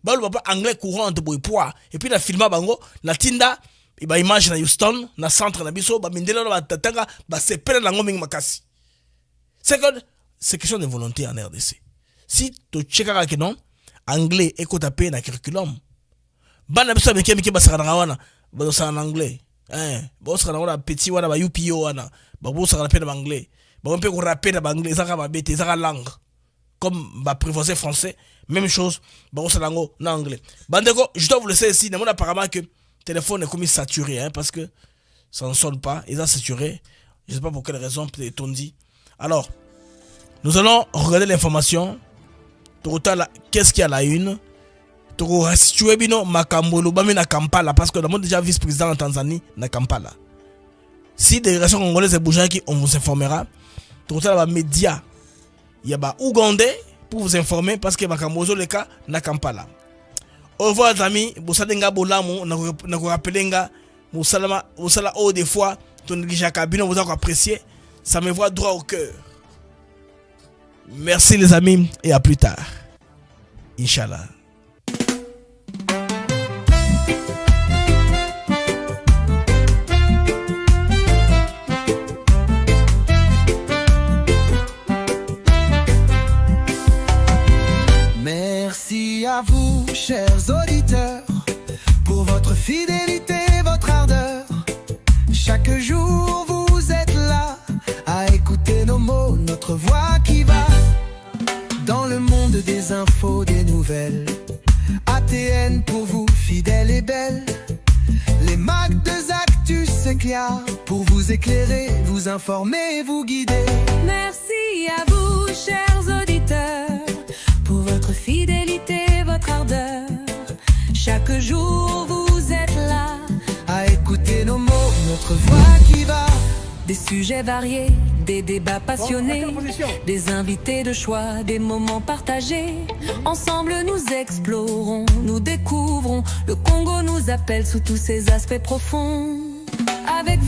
[SPEAKER 3] bato ba anglais courant de poids et puis na filma bango na tinda ba image na Houston na centre na biso ba mindela ba tatanga ba sepela na ngoming makasi c'est que c'est question de volonté en RDC si tu checkera que non anglais et ko taper na curriculum bana biso meke ba saka wana ba sa en anglais ba saka wana petit wana ba UPO wana ba bo saka na anglais ba on peut ko rapper na anglais ça ba bête ça langue comme bah prévoisé français même chose bon ça lango en anglais bandeko je dois vous laisser ici mais apparemment que téléphone est comme saturé parce que ça ne sonne pas ils ont saturé je sais pas pour quelle raison peut-être on dit alors nous allons regarder l'information total qu'est-ce qu'il y a la une to situé bino makambolo bami na Kampala parce que nous avons déjà vice-président en Tanzanie na Kampala si des relations congolaises bougent qui on vous informera total la média il y a ba Ougandais pour vous informer parce que makambozo le cas na Kampala. Au revoir les amis, bosadenga bolamu na ko rappelenga musala au des fois ton négligence cabine vous apprécier, ça me voit droit au cœur. Merci les amis et à plus tard. Inch'Allah.
[SPEAKER 17] Merci à vous, chers auditeurs, pour votre fidélité, votre ardeur. Chaque jour, vous êtes là à écouter nos mots, notre voix qui va dans le monde des infos, des nouvelles. ATN pour vous, fidèle et belle. Les Mac de Actus, c'est clair, pour vous éclairer, vous informer, vous guider.
[SPEAKER 18] Merci à vous, chers auditeurs, pour votre fidélité, votre ardeur. Chaque jour vous êtes là
[SPEAKER 17] à écouter nos mots, notre voix qui va.
[SPEAKER 18] Des sujets variés, des débats passionnés, des invités de choix, des moments partagés. Ensemble nous explorons, nous découvrons. Le Congo nous appelle sous tous ses aspects profonds. Avec vous